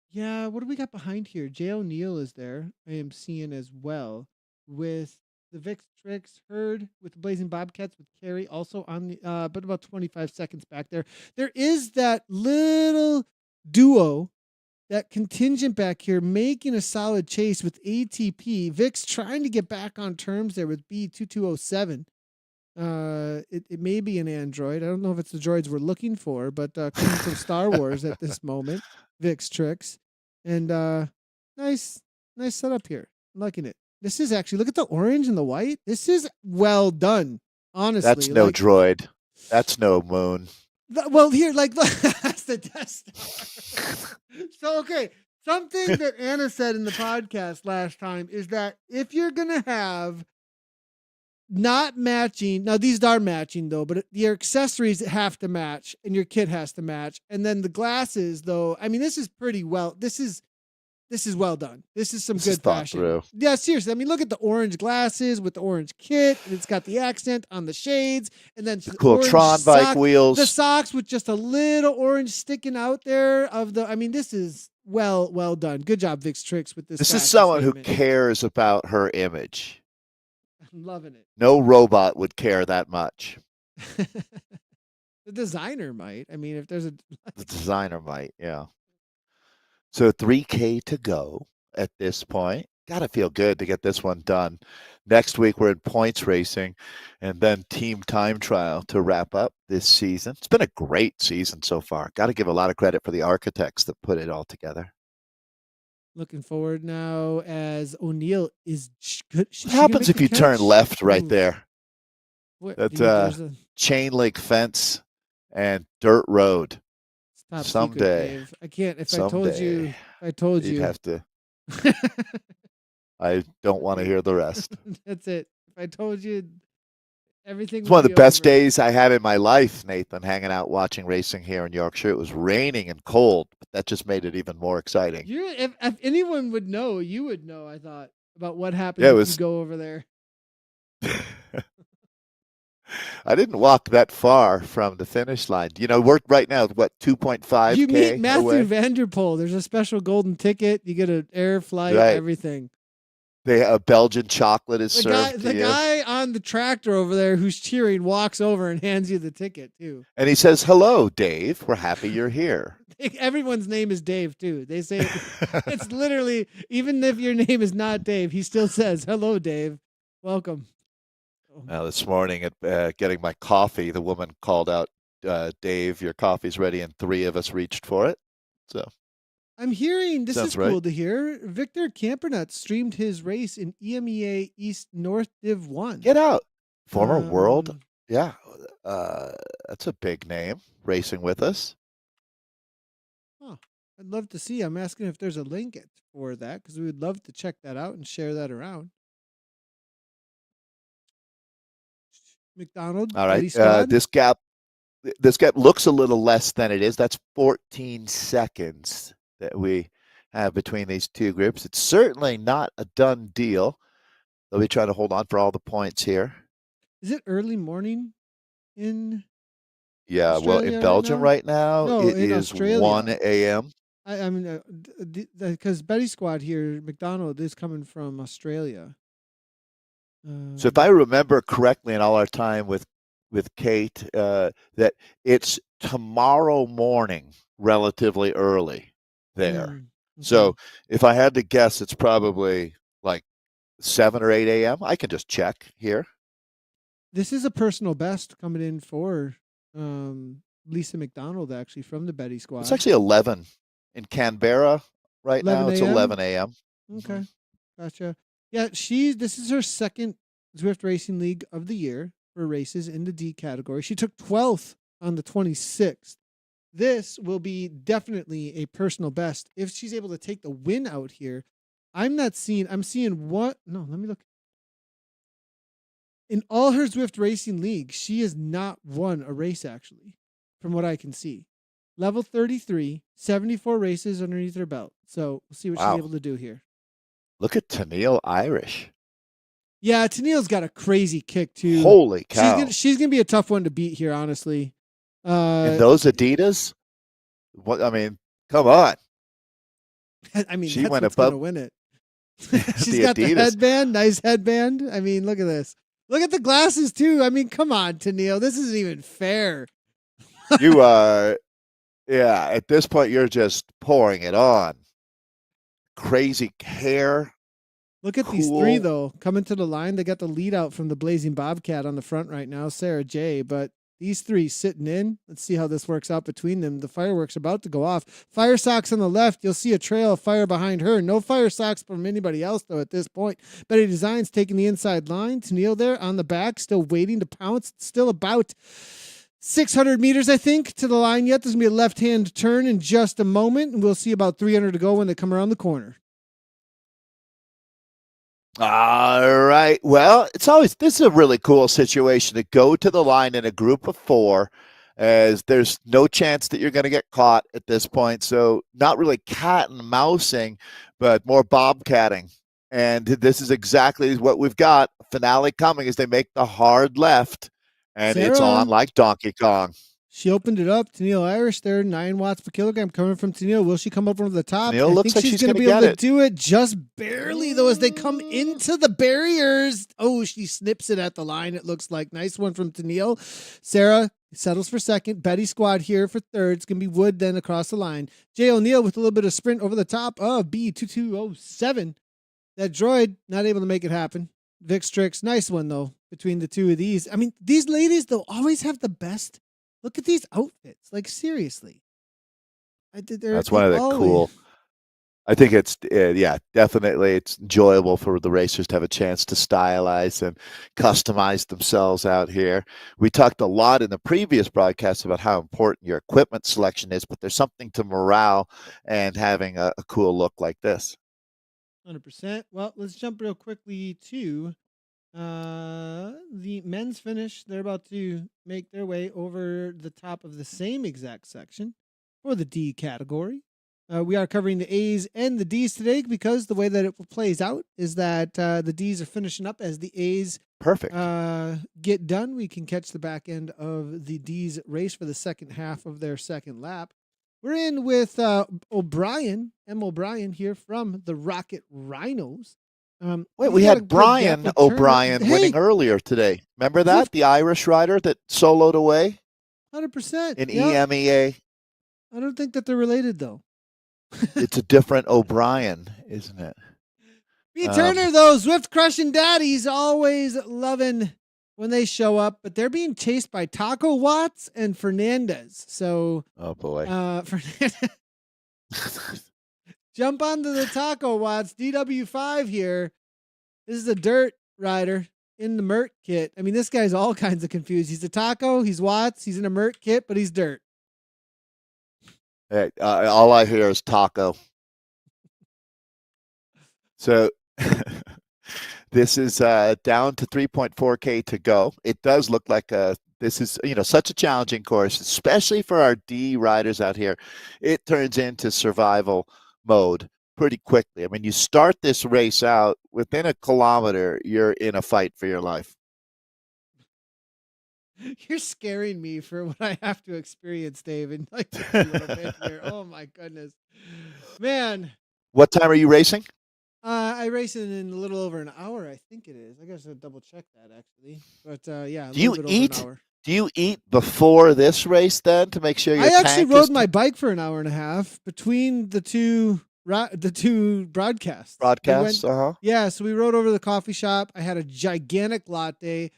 Speaker 1: Yeah, what do we got behind here? Jay O'Neill is there. I am seeing as well with the Vix Tricks Herd with the Blazing Bobcats with Carrie also on the but about 25 seconds back there. There is that little duo, that contingent back here making a solid chase with ATP. Vix trying to get back on terms there with B2207. It may be an android. I don't know if it's the droids we're looking for, but coming from Star Wars at this moment. Vix Tricks. And nice setup here. I'm liking it. This is actually, look at the orange and the white. This is well done, honestly.
Speaker 2: That's no droid. That's no moon.
Speaker 1: Well, here, that's the Death Star. So, okay, something that Anna said in the podcast last time is that if you're going to have not matching, now these are matching though, but your accessories have to match and your kit has to match. And then the glasses though, I mean, this is pretty well, this is well done. This is some good fashion.
Speaker 2: Through.
Speaker 1: Yeah, seriously. I mean, look at the orange glasses with the orange kit, and it's got the accent on the shades, and then
Speaker 2: the cool Tron bike wheels.
Speaker 1: The socks with just a little orange sticking out there I mean, this is well done. Good job, Vix Tricks, with this.
Speaker 2: This is someone who cares about her image.
Speaker 1: I'm loving it.
Speaker 2: No robot would care that much.
Speaker 1: The designer might. I mean, if there's the
Speaker 2: designer might, yeah. So 3K to go at this point. Got to feel good to get this one done. Next week, we're in points racing and then team time trial to wrap up this season. It's been a great season so far. Got to give a lot of credit for the architects that put it all together.
Speaker 1: Looking forward now as O'Neill is good.
Speaker 2: What happens if you turn left right there? That's chain link fence and dirt road.
Speaker 1: Top
Speaker 2: someday.
Speaker 1: Secret, Dave. I can't. If
Speaker 2: someday,
Speaker 1: I told you,
Speaker 2: you'd have to. I don't want to hear the rest.
Speaker 1: That's it. If I told you, everything
Speaker 2: It's one
Speaker 1: would
Speaker 2: of the
Speaker 1: be
Speaker 2: best
Speaker 1: over.
Speaker 2: days I had in my life, Nathan, hanging out watching racing here in Yorkshire. It was raining and cold, but that just made it even more exciting.
Speaker 1: If anyone would know, you would know. I thought about what happens
Speaker 2: Yeah, it
Speaker 1: if you
Speaker 2: was.
Speaker 1: go over there.
Speaker 2: I didn't walk that far from the finish line. We're right now, what,
Speaker 1: You meet
Speaker 2: 2.5K
Speaker 1: Matthew
Speaker 2: away?
Speaker 1: Vanderpool. There's a special golden ticket. You get an air flight,
Speaker 2: Right.
Speaker 1: everything.
Speaker 2: A Belgian chocolate is
Speaker 1: The guy,
Speaker 2: served to
Speaker 1: the
Speaker 2: you.
Speaker 1: guy on the tractor over there who's cheering walks over and hands you the ticket too.
Speaker 2: And he says, "Hello, Dave. We're happy you're here."
Speaker 1: Everyone's name is Dave too. They say it's literally, even if your name is not Dave, he still says, "Hello, Dave. Welcome."
Speaker 2: This morning at getting my coffee, the woman called out, "Dave, your coffee's ready," and three of us reached for it. So
Speaker 1: I'm hearing, this
Speaker 2: sounds
Speaker 1: is cool
Speaker 2: right.
Speaker 1: to hear, Victor Campernut streamed his race in EMEA East North Div 1.
Speaker 2: Get out, former world.
Speaker 1: Um,
Speaker 2: Yeah, that's a big name racing with us.
Speaker 1: Huh. I'd love to see. I'm asking if there's a link for that because we would love to check that out and share that around. McDonald,
Speaker 2: All right,
Speaker 1: Betty Squad.
Speaker 2: this gap looks a little less than it is. That's 14 seconds that we have between these two groups. It's certainly not a done deal. They'll be trying to hold on for all the points here.
Speaker 1: Is it early morning in
Speaker 2: Yeah, well, in
Speaker 1: Australia
Speaker 2: Belgium right now,
Speaker 1: No,
Speaker 2: it
Speaker 1: in
Speaker 2: is 1
Speaker 1: Australia.
Speaker 2: a.m.
Speaker 1: I mean, because Betty Squad here, McDonald is coming from Australia.
Speaker 2: So if I remember correctly in all our time with Kate, that it's tomorrow morning, relatively early there.
Speaker 1: Okay.
Speaker 2: So if I had to guess, it's probably like 7 or 8 a.m. I can just check here.
Speaker 1: This is a personal best coming in for Lisa McDonald, actually, from the Betty Squad.
Speaker 2: It's actually 11 in Canberra right
Speaker 1: 11
Speaker 2: now. It's
Speaker 1: a.m.?
Speaker 2: 11 a.m.
Speaker 1: Okay. Gotcha. Yeah, this is her second Zwift Racing League of the year for races in the D category. She took 12th on the 26th. This will be definitely a personal best if she's able to take the win out here. I'm seeing what? No, let me look. In all her Zwift Racing League, she has not won a race, actually, from what I can see. Level 33, 74 races underneath her belt. So we'll see what she's able to do here.
Speaker 2: Look at Tennille Irish.
Speaker 1: Yeah, Tennille's got a crazy kick, too.
Speaker 2: Holy cow.
Speaker 1: She's gonna be a tough one to beat here, honestly.
Speaker 2: And those Adidas? What? I mean, come on.
Speaker 1: I mean,
Speaker 2: she
Speaker 1: that's
Speaker 2: went
Speaker 1: what's
Speaker 2: above
Speaker 1: gonna win it. She's
Speaker 2: the
Speaker 1: got
Speaker 2: Adidas.
Speaker 1: the headband, nice headband. I mean, look at this. Look at the glasses too. I mean, come on, Tennille. This isn't even fair.
Speaker 2: You are, yeah. At this point, you're just pouring it on. Crazy hair.
Speaker 1: Look at these three though coming to the line. They got the lead out from the Blazing Bobcat on the front right now, Sarah J. But these three sitting in. Let's see how this works out between them. The fireworks are about to go off. Fire socks on the left. You'll see a trail of fire behind her. No fire socks from anybody else, though, at this point. Betty Designs taking the inside line. Tennille there on the back, still waiting to pounce. Still about 600 meters, I think, to the line yet. There's going to be a left-hand turn in just a moment, and we'll see about 300 to go when they come around the corner.
Speaker 2: All right. Well, this is a really cool situation to go to the line in a group of four, as there's no chance that you're going to get caught at this point. So not really cat and mousing, but more bobcatting. And this is exactly what we've got. Finale coming as they make the hard left, and it's on like Donkey Kong.
Speaker 1: She opened it up. Tennille Irish there, 9 watts per kilogram coming from Tennille. Will she come up over the top?
Speaker 2: Tennille looks like she's going to
Speaker 1: be able to do it just barely, though, as they come into the barriers. Oh, she snips it at the line, it looks like. Nice one from Tennille. Sarah settles for second. Betty Squad here for third. It's going to be Wood then across the line. Jay O'Neill with a little bit of sprint over the top of B2207. That droid, not able to make it happen. Vic Strix, nice one, though, between the two of these. I mean, these ladies, they'll always have the best. Look at these outfits. Like, seriously.
Speaker 2: That's one of the cool. I think it's, definitely it's enjoyable for the racers to have a chance to stylize and customize themselves out here. We talked a lot in the previous broadcast about how important your equipment selection is, but there's something to morale and having a cool look like this.
Speaker 1: 100%. Well, let's jump real quickly to the men's finish. They're about to make their way over the top of the same exact section for the D category. We are covering the A's and the D's today because the way that it plays out is that the D's are finishing up as the A's
Speaker 2: Perfect.
Speaker 1: get done. We can catch the back end of the D's race for the second half of their second lap. We're in with O'Brien, M. O'Brien here from the Rocket Rhinos.
Speaker 2: Wait,
Speaker 1: He's
Speaker 2: we
Speaker 1: got a
Speaker 2: had
Speaker 1: good gap
Speaker 2: Brian
Speaker 1: with Turner.
Speaker 2: O'Brien winning
Speaker 1: Hey,
Speaker 2: earlier today. Remember that?
Speaker 1: Zwift,
Speaker 2: The Irish rider that soloed away
Speaker 1: 100%.
Speaker 2: in
Speaker 1: Yep.
Speaker 2: EMEA.
Speaker 1: I don't think that they're related though.
Speaker 2: It's a different O'Brien, isn't it?
Speaker 1: B. Turner, though, Zwift crushing daddies, always loving when they show up, but they're being chased by Taco Watts and Fernandez. So,
Speaker 2: Oh boy.
Speaker 1: Fernandez, jump onto the Taco Watts DW5 here. This is a dirt rider in the Mert kit. I mean, this guy's all kinds of confused. He's a Taco, he's Watts, he's in a Mert kit, but he's dirt.
Speaker 2: Hey, all I hear is taco. So this is down to 3.4K to go. It does look like this is such a challenging course, especially for our D riders out here. It turns into survival mode pretty quickly. I mean, you start this race out within a kilometer, you're in a fight for your life.
Speaker 1: You're scaring me for what I have to experience, Dave, in like just a little bit here. Oh my goodness, man!
Speaker 2: What time are you racing?
Speaker 1: I race it in a little over an hour. I think it is. I guess I'll double check that actually. But yeah, a
Speaker 2: Do you
Speaker 1: little bit over
Speaker 2: eat?
Speaker 1: an hour.
Speaker 2: Do you eat before this race then to make sure your
Speaker 1: I actually
Speaker 2: tank
Speaker 1: rode
Speaker 2: is
Speaker 1: my bike for an hour and a half between the two broadcasts.
Speaker 2: broadcast?
Speaker 1: Yeah, so we rode over to the coffee shop. I had a gigantic latte.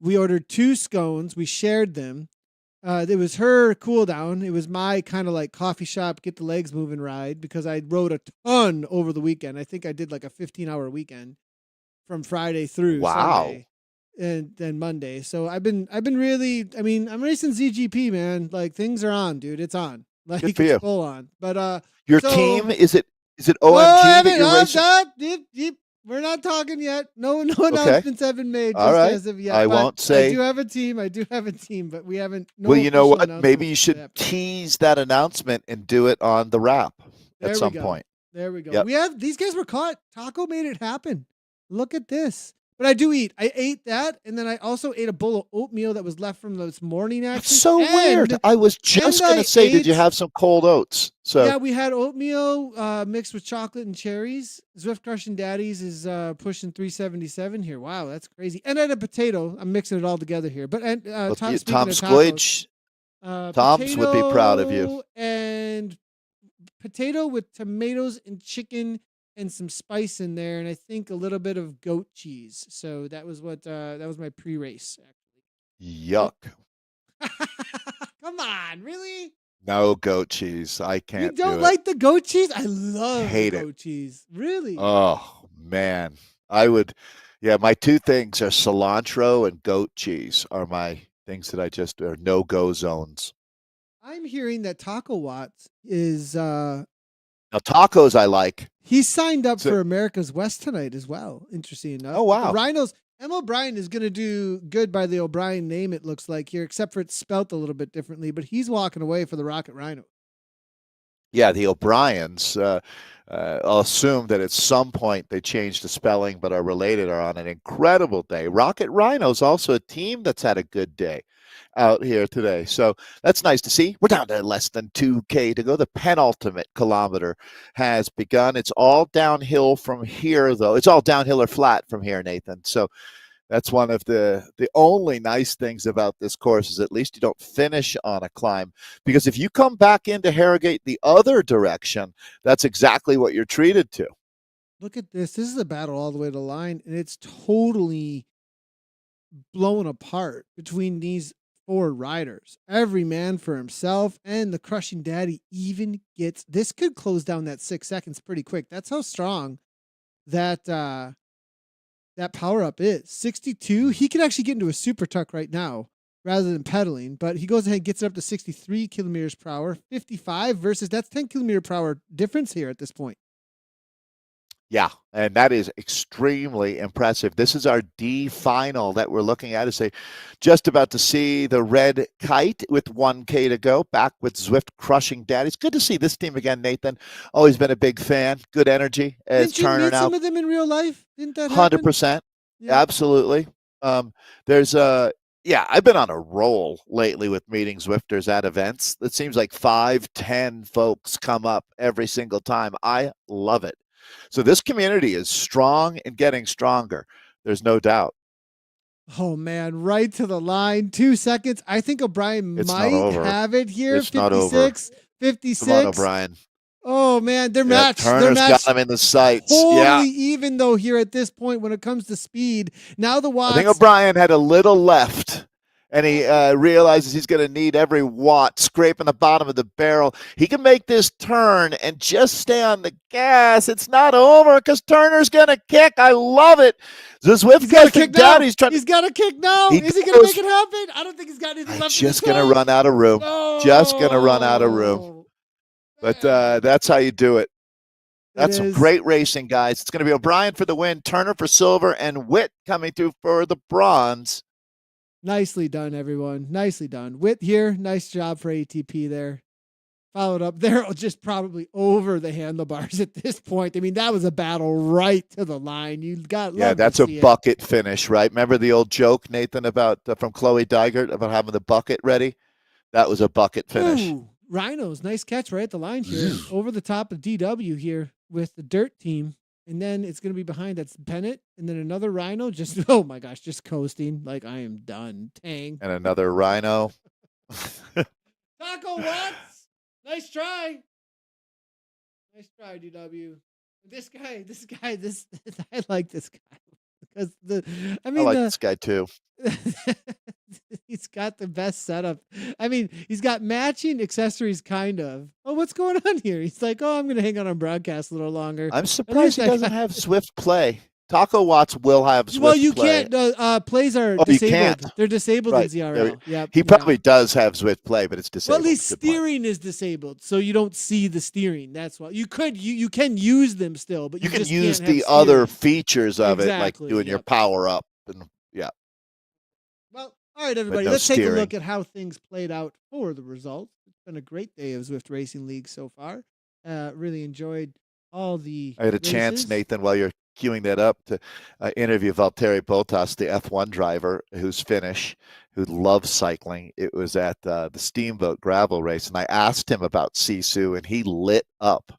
Speaker 1: We ordered 2 scones. We shared them. It was her cool down. It was my kind of like coffee shop, get the legs moving ride because I rode a ton over the weekend. I think I did like a 15-hour weekend from Friday through
Speaker 2: Wow.
Speaker 1: Sunday and then Monday. So I've been really, I mean, I'm racing ZGP, man. Like things are on, dude. It's on. Like
Speaker 2: Good for
Speaker 1: it's
Speaker 2: you.
Speaker 1: full on. But
Speaker 2: Your
Speaker 1: so,
Speaker 2: team, is it
Speaker 1: oh,
Speaker 2: OMG that you're racing?
Speaker 1: we're not talking yet. No announcements have been made
Speaker 2: All
Speaker 1: just
Speaker 2: right.
Speaker 1: as of yet.
Speaker 2: I
Speaker 1: but
Speaker 2: won't say.
Speaker 1: I do have a team, but we haven't. No
Speaker 2: Well, you know
Speaker 1: official
Speaker 2: what? Maybe you
Speaker 1: announcements
Speaker 2: should
Speaker 1: happened.
Speaker 2: tease that announcement and do it on the wrap
Speaker 1: There
Speaker 2: at
Speaker 1: we
Speaker 2: some
Speaker 1: go.
Speaker 2: point.
Speaker 1: There we go.
Speaker 2: Yep.
Speaker 1: We have these guys were caught. Taco made it happen. Look at this. But I do eat. I ate that, and then I also ate a bowl of oatmeal that was left from this morning. Actually,
Speaker 2: It's so weird. I was just going to say, did you have some cold oats? So
Speaker 1: yeah, we had oatmeal mixed with chocolate and cherries. Zwift Crushing Daddies is pushing 377 here. Wow, that's crazy. And I had a potato. I'm mixing it all together here. But
Speaker 2: Tom
Speaker 1: speaking of
Speaker 2: Squidge,
Speaker 1: tacos,
Speaker 2: Tom's would be proud of you.
Speaker 1: potato and potato with tomatoes and chicken and some spice in there, and I think a little bit of goat cheese. So that was what that was my pre-race. Actually,
Speaker 2: Yuck.
Speaker 1: Come on, really?
Speaker 2: No goat cheese. I can't.
Speaker 1: You don't
Speaker 2: do
Speaker 1: like the goat cheese? I love
Speaker 2: Hate
Speaker 1: the goat cheese. Really?
Speaker 2: Oh man, I would. Yeah, my 2 things are cilantro and goat cheese are my things that I just are no-go zones.
Speaker 1: I'm hearing that Taco Watts is
Speaker 2: Now tacos I like.
Speaker 1: he signed up for America's West tonight as well. Interesting enough.
Speaker 2: Oh wow.
Speaker 1: The Rhinos. M. O'Brien is going to do good by the O'Brien name, it looks like here, except for it's spelt a little bit differently, but he's walking away for the Rocket Rhino.
Speaker 2: Yeah, the O'Briens, I'll assume that at some point they changed the spelling but are related, are on an incredible day. Rocket Rhinos, also a team that's had a good day out here today. So that's nice to see. We're down to less than 2K to go. The penultimate kilometer has begun. It's all downhill from here, though. It's all downhill or flat from here, Nathan. So that's one of the only nice things about this course is at least you don't finish on a climb. Because if you come back into Harrogate the other direction, that's exactly what you're treated to.
Speaker 1: Look at this. This is a battle all the way to the line, and it's totally blown apart between these 4 riders. Every man for himself, and the Crushing Daddy even gets this could close down that 6 seconds pretty quick. That's how strong that that power up is. 62. He could actually get into a super tuck right now rather than pedaling, but he goes ahead and gets it up to 63 kilometers per hour. 55 versus that's 10 kilometer per hour difference here at this point.
Speaker 2: Yeah, and that is extremely impressive. This is our D final that we're looking at. Is just about to see the red kite with 1K to go. Back with Zwift crushing dad. It's good to see this team again, Nathan. Always been a big fan. Good energy as
Speaker 1: Didn't you
Speaker 2: Turner
Speaker 1: meet
Speaker 2: now.
Speaker 1: some of them in real life? Didn't that happen?
Speaker 2: 100%.
Speaker 1: Yeah.
Speaker 2: Absolutely. There's yeah, I've been on a roll lately with meeting Zwifters at events. It seems like 5, 10 folks come up every single time. I love it. So this community is strong and getting stronger. There's no doubt.
Speaker 1: Oh man, right to the line. 2 seconds. I think O'Brien
Speaker 2: It's not
Speaker 1: might
Speaker 2: over.
Speaker 1: have it here.
Speaker 2: It's not over.
Speaker 1: 56,
Speaker 2: Come on,
Speaker 1: 56.
Speaker 2: O'Brien.
Speaker 1: Oh man, they're
Speaker 2: Yeah,
Speaker 1: matched. They're
Speaker 2: Turner's got
Speaker 1: matched
Speaker 2: him in the sights.
Speaker 1: totally
Speaker 2: Yeah.
Speaker 1: even though here at this point when it comes to speed. Now the
Speaker 2: I think
Speaker 1: watts.
Speaker 2: O'Brien had a little left, and he realizes he's going to need every watt scraping the bottom of the barrel. He can make this turn and just stay on the gas. It's not over because Turner's going to kick. I love it. The Zwift
Speaker 1: He's got to kick now.
Speaker 2: He's trying.
Speaker 1: He's got to kick now.
Speaker 2: He
Speaker 1: Is he going to
Speaker 2: goes-
Speaker 1: make it happen? I don't think he's got anything left.
Speaker 2: Just going to run out of room.
Speaker 1: Oh,
Speaker 2: Just going to run out of room. But that's how you do it. That's some great racing, guys. It's going to be O'Brien for the win, Turner for silver, and Witt coming through for the bronze.
Speaker 1: Nicely done, everyone. Nicely done. Witt here. Nice job for ATP there. Followed up. They're just probably over the handlebars at this point. I mean, that was a battle right to the line. You got
Speaker 2: that's a bucket finish, right? Remember the old joke, Nathan, about from Chloe Dygert about having the bucket ready? That was a bucket finish.
Speaker 1: Ooh, Rhinos, nice catch right at the line here. Over the top of DW here with the dirt team. And then it's going to be behind that's Bennett. And then another Rhino just, oh my gosh, just coasting. Like I am done. Tang.
Speaker 2: And another Rhino.
Speaker 1: Taco Watts. Nice try. Nice try, DW. This guy, I like this guy. Because I like
Speaker 2: this guy too.
Speaker 1: He's got the best setup. I mean, he's got matching accessories, kind of. Oh, what's going on here? He's like, oh, I'm going to hang out on broadcast a little longer.
Speaker 2: I'm surprised he doesn't have Zwift Play. Taco Watts will have Zwift
Speaker 1: Well, you
Speaker 2: Play.
Speaker 1: can't. Plays are disabled.
Speaker 2: You can't.
Speaker 1: They're disabled in ZRL. Yeah,
Speaker 2: he probably does have Zwift Play, but it's disabled.
Speaker 1: Well, at least steering is disabled, so you don't see the steering. That's why you can use them still, but
Speaker 2: you can
Speaker 1: just
Speaker 2: use
Speaker 1: can't
Speaker 2: the
Speaker 1: have
Speaker 2: other features of it, like
Speaker 1: Exactly,
Speaker 2: doing your power up and
Speaker 1: Well, all right, everybody.
Speaker 2: no
Speaker 1: Let's take a
Speaker 2: steering.
Speaker 1: look at how things played out for the results. It's been a great day of Zwift Racing League so far. Really enjoyed all the.
Speaker 2: I had a chance,
Speaker 1: races.
Speaker 2: Nathan, while you're queuing that up, to interview Valtteri Bottas, the F1 driver who's Finnish, who loves cycling. It was at the Steamboat gravel race, and I asked him about Sisu, and he lit up.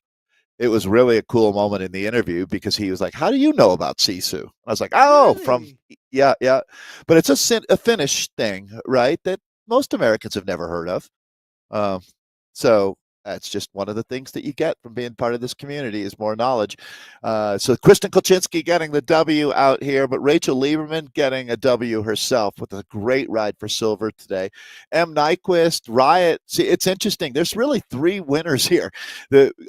Speaker 2: It was really a cool moment in the interview because he was like, "How do you know about Sisu?" I was like, "Oh,
Speaker 1: Really?
Speaker 2: from yeah." But it's a Finnish thing, right? That most Americans have never heard of. So that's just one of the things that you get from being part of this community is more knowledge. So Kristen Kolchinski getting the W out here, but Rachel Lieberman getting a W herself with a great ride for silver today. M. Nyquist, Riot. See, it's interesting. There's really 3 winners here.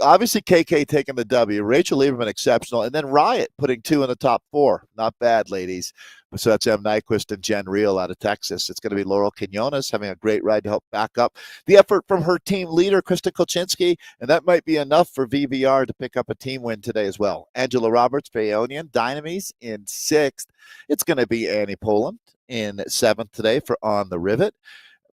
Speaker 2: Obviously KK taking the W, Rachel Lieberman exceptional, and then Riot putting 2 in the top 4. Not bad, ladies. So that's M. Nyquist and Jen Reel out of Texas. It's going to be Laurel Quinones having a great ride to help back up the effort from her team leader, Krista Kolchinski, and that might be enough for VVR to pick up a team win today as well. Angela Roberts, Bayonian, Dynamis in 6th. It's going to be Annie Poland in 7th today for On the Rivet.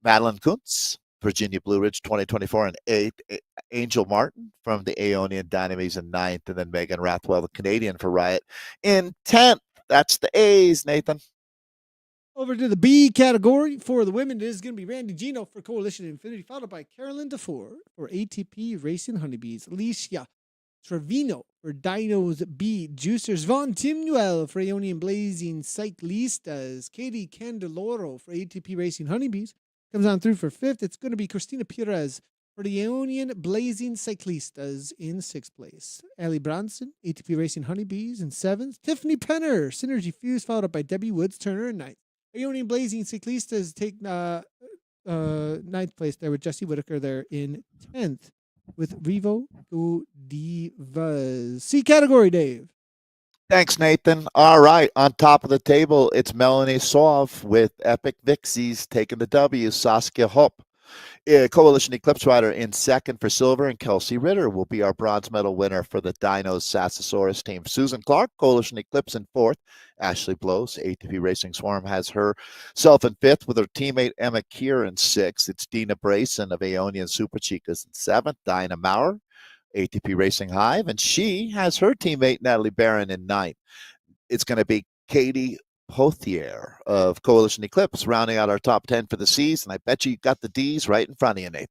Speaker 2: Madeline Kuntz, Virginia Blue Ridge 2024 in 8th. Angel Martin from the Aeonian Dynamis in 9th, and then Megan Rathwell, the Canadian for Riot, in 10th. That's the A's, Nathan.
Speaker 1: Over to the B category for the women, it is going to be Randy Gino for Coalition Infinity, followed by Carolyn DeFore for ATP Racing Honeybees, Alicia Trevino for Dinos B Juicers, Von Timnuel for Aeonian Blazing Cyclistas, Katie Candeloro for ATP Racing Honeybees. Comes on through for 5th. It's going to be Christina Perez for the Aeonian Blazing Cyclistas in 6th place. Allie Bronson, ATP Racing Honeybees in 7th. Tiffany Penner, Synergy Fuse, followed up by Debbie Woods Turner in 9th. Aeonian Blazing Cyclistas take 9th place there with Jesse Whitaker there in 10th with Revo Divas. C category, Dave.
Speaker 2: Thanks, Nathan. All right, on top of the table, it's Melanie Sauve with Epic Vixies taking the W. Saskia Hopp Coalition Eclipse Rider in second for silver, and Kelsey Ritter will be our bronze medal winner for the Dinos Sassosaurus team. Susan Clark, Coalition Eclipse in fourth. Ashley Blows, ATP Racing Swarm, has herself in fifth with her teammate Emma Keir in sixth. It's Dina Brayson of Aeonian Super Chicas in seventh. Dinah Maurer, ATP Racing Hive, and she has her teammate Natalie Barron in ninth. It's going to be Katie Pothier of Coalition Eclipse rounding out our top 10 for the C's, and I bet you got the D's right in front of you, Nathan.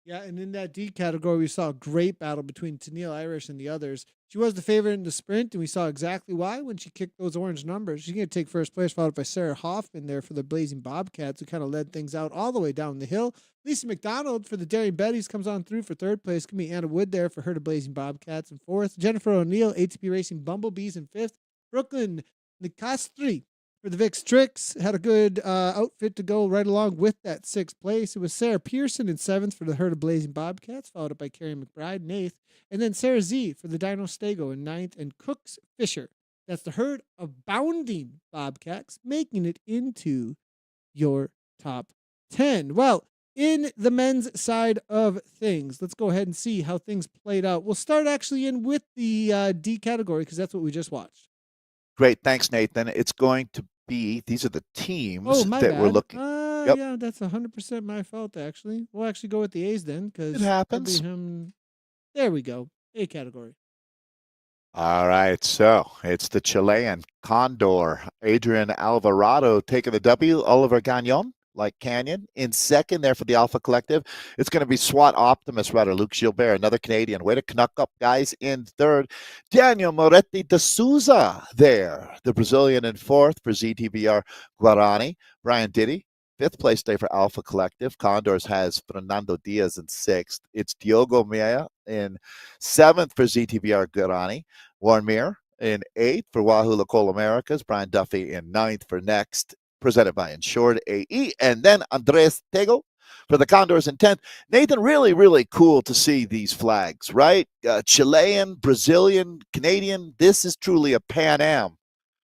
Speaker 1: Yeah, and in that D category, we saw a great battle between Tennille Irish and the others. She was the favorite in the sprint, and we saw exactly why when she kicked those orange numbers. She's going to take first place, followed by Sarah Hoffman there for the Blazing Bobcats, who kind of led things out all the way down the hill. Lisa McDonald for the Daring Betties comes on through for third place. Going to be Anna Wood there for her to Blazing Bobcats in fourth. Jennifer O'Neill, ATP Racing Bumblebees in fifth. Brooklyn Nicastri for the Vix Tricks had a good outfit to go right along with that sixth place. It was Sarah Pearson in seventh for the Herd of Blazing Bobcats, followed up by Carrie McBride in eighth, and then Sarah Z for the Dino Stego in ninth, and Cooks Fisher. That's the Herd of Bounding Bobcats, making it into your top 10. Well, in the men's side of things, let's go ahead and see how things played out. We'll start actually in with the D category because that's what we just watched.
Speaker 2: Great. Thanks, Nathan. It's going to be, these are the teams
Speaker 1: Oh, my
Speaker 2: that
Speaker 1: bad.
Speaker 2: we're looking. Yep.
Speaker 1: Yeah, that's 100% my fault, actually. We'll actually go with the A's then, because
Speaker 2: It happens.
Speaker 1: There we go. A category.
Speaker 2: All right, so it's the Chilean Condor, Adrian Alvarado taking the W, Oliver Gagnon, like Canyon, in second there for the Alpha Collective. It's going to be SWAT Optimus rider Luke Gilbert, another Canadian. Way to knuck up, guys, in third. Daniel Moretti de Souza there, the Brazilian in fourth for ZTBR Guarani. Brian Diddy, fifth place day for Alpha Collective. Condors has Fernando Diaz in sixth. It's Diogo Mea in seventh for ZTBR Guarani. Warren Muir in eighth for Wahoo Lacole Americas. Brian Duffy in ninth for Next, presented by Insured AE. And then Andres Tego for the Condors in 10th. Nathan, really, really cool to see these flags, right? Chilean, Brazilian, Canadian. This is truly a Pan Am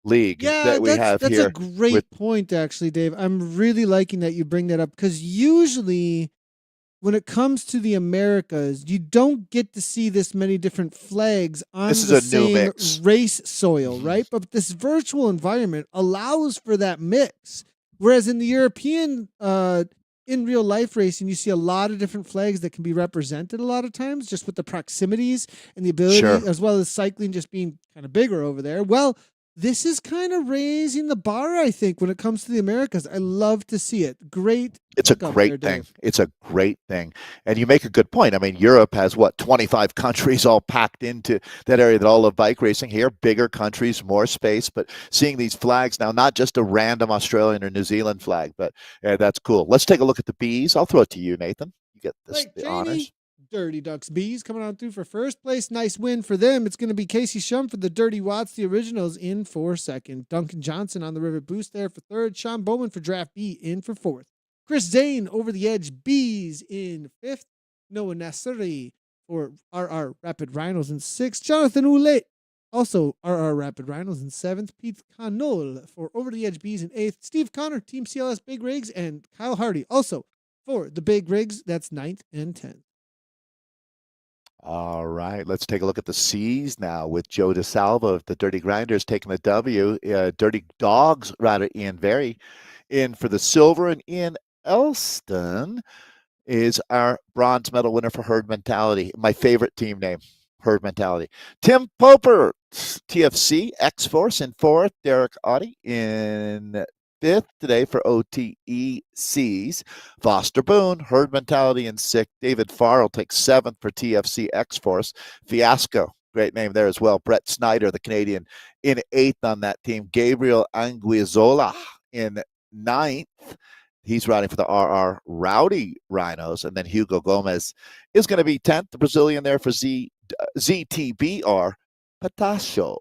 Speaker 2: league that we have
Speaker 1: that's
Speaker 2: here.
Speaker 1: a great point, actually, Dave. I'm really liking that you bring that up because usually when it comes to the Americas, you don't get to see this many different flags on the same race soil, right? But this virtual environment allows for that mix. Whereas in the European, in real life racing, you see a lot of different flags that can be represented a lot of times just with the proximities and the ability, as well as cycling just being kind of bigger over there. Well, this is kind of raising the bar, I think, when it comes to the Americas. I love to see it. Great.
Speaker 2: It's a great thing. It's a great thing. And you make a good point. I mean, Europe has, 25 countries all packed into that area that all love bike racing. Here, bigger countries, more space. But seeing these flags now, not just a random Australian or New Zealand flag, but that's cool. Let's take a look at the Bs. I'll throw it to you, Nathan. You get this, the honors.
Speaker 1: Dirty Ducks Bees coming on through for first place. Nice win for them. It's going to be Casey Shum for the Dirty Watts, the Originals, in for second. Duncan Johnson on the River Boost there for third. Sean Bowman for Draft B in for fourth. Chris Zane over the Edge Bees in fifth. Noah Nasseri for RR Rapid Rhinos in sixth. Jonathan Oulet, also RR Rapid Rhinos in seventh. Pete Canol for Over the Edge Bees in eighth. Steve Connor, Team CLS Big Rigs, and Kyle Hardy also for the Big Rigs. That's 9th and 10th.
Speaker 2: All right, let's take a look at the C's now with Joe DeSalvo of the Dirty Grinders taking the W. Dirty Dogs rider Ian Very in for the silver, and Ian Elston is our bronze medal winner for Herd Mentality. My favorite team name, Herd Mentality. Tim Poper, TFC X-Force in fourth. Derek Audie in fifth today for OTECs. Foster Boone, Herd Mentality in sixth. David Farrell takes seventh for TFC X-Force. Fiasco, great name there as well. Brett Snyder, the Canadian, in eighth on that team. Gabriel Anguizola in ninth. He's riding for the RR Rowdy Rhinos. And then Hugo Gomez is going to be 10th, the Brazilian there for ZTBR Patacho.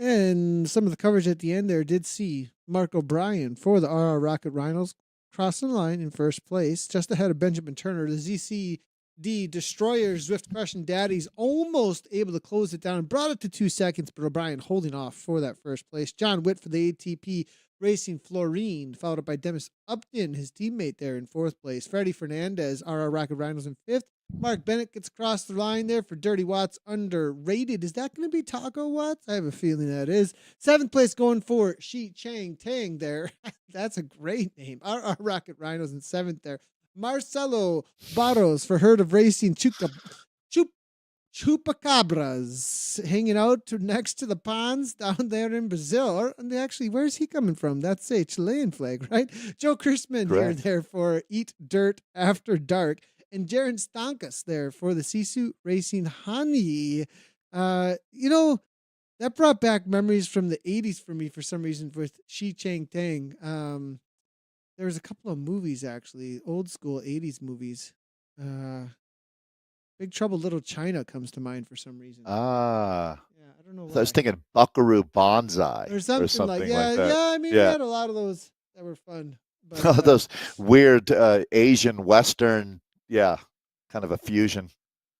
Speaker 1: And some of the coverage at the end there did see Mark O'Brien for the RR Rocket Rhinos crossing the line in first place, just ahead of Benjamin Turner. The ZC D Destroyer Zwift crushing daddies almost able to close it down and brought it to 2 seconds, but O'Brien holding off for that first place. John Witt for the ATP Racing Florine, followed up by Demis Upton, his teammate there in 4th place. Freddie Fernandez, RR Rocket Rhinos in 5th. Mark Bennett gets across the line there for Dirty Watts, underrated. Is that going to be Taco Watts? I have a feeling that is. 7th place going for Shi Chang Tang there. That's a great name. RR Rocket Rhinos in 7th there. Marcelo Barros for Herd of Racing Chupacabras hanging out next to the ponds down there in Brazil. And actually, where's he coming from? That's a Chilean flag, right? Joe Chrisman here there for Eat Dirt After Dark. And Jaron Stankas there for the Sisu Racing Honey. That brought back memories from the 80s for me for some reason with Shi Chang Tang. There was a couple of movies, actually, old school 80s movies. Big Trouble Little China comes to mind for some reason.
Speaker 2: Yeah,
Speaker 1: I don't know why.
Speaker 2: I was thinking Buckaroo Banzai
Speaker 1: or something like that.
Speaker 2: that.
Speaker 1: We had a lot of those that were fun.
Speaker 2: But, those weird Asian Western, kind of a fusion.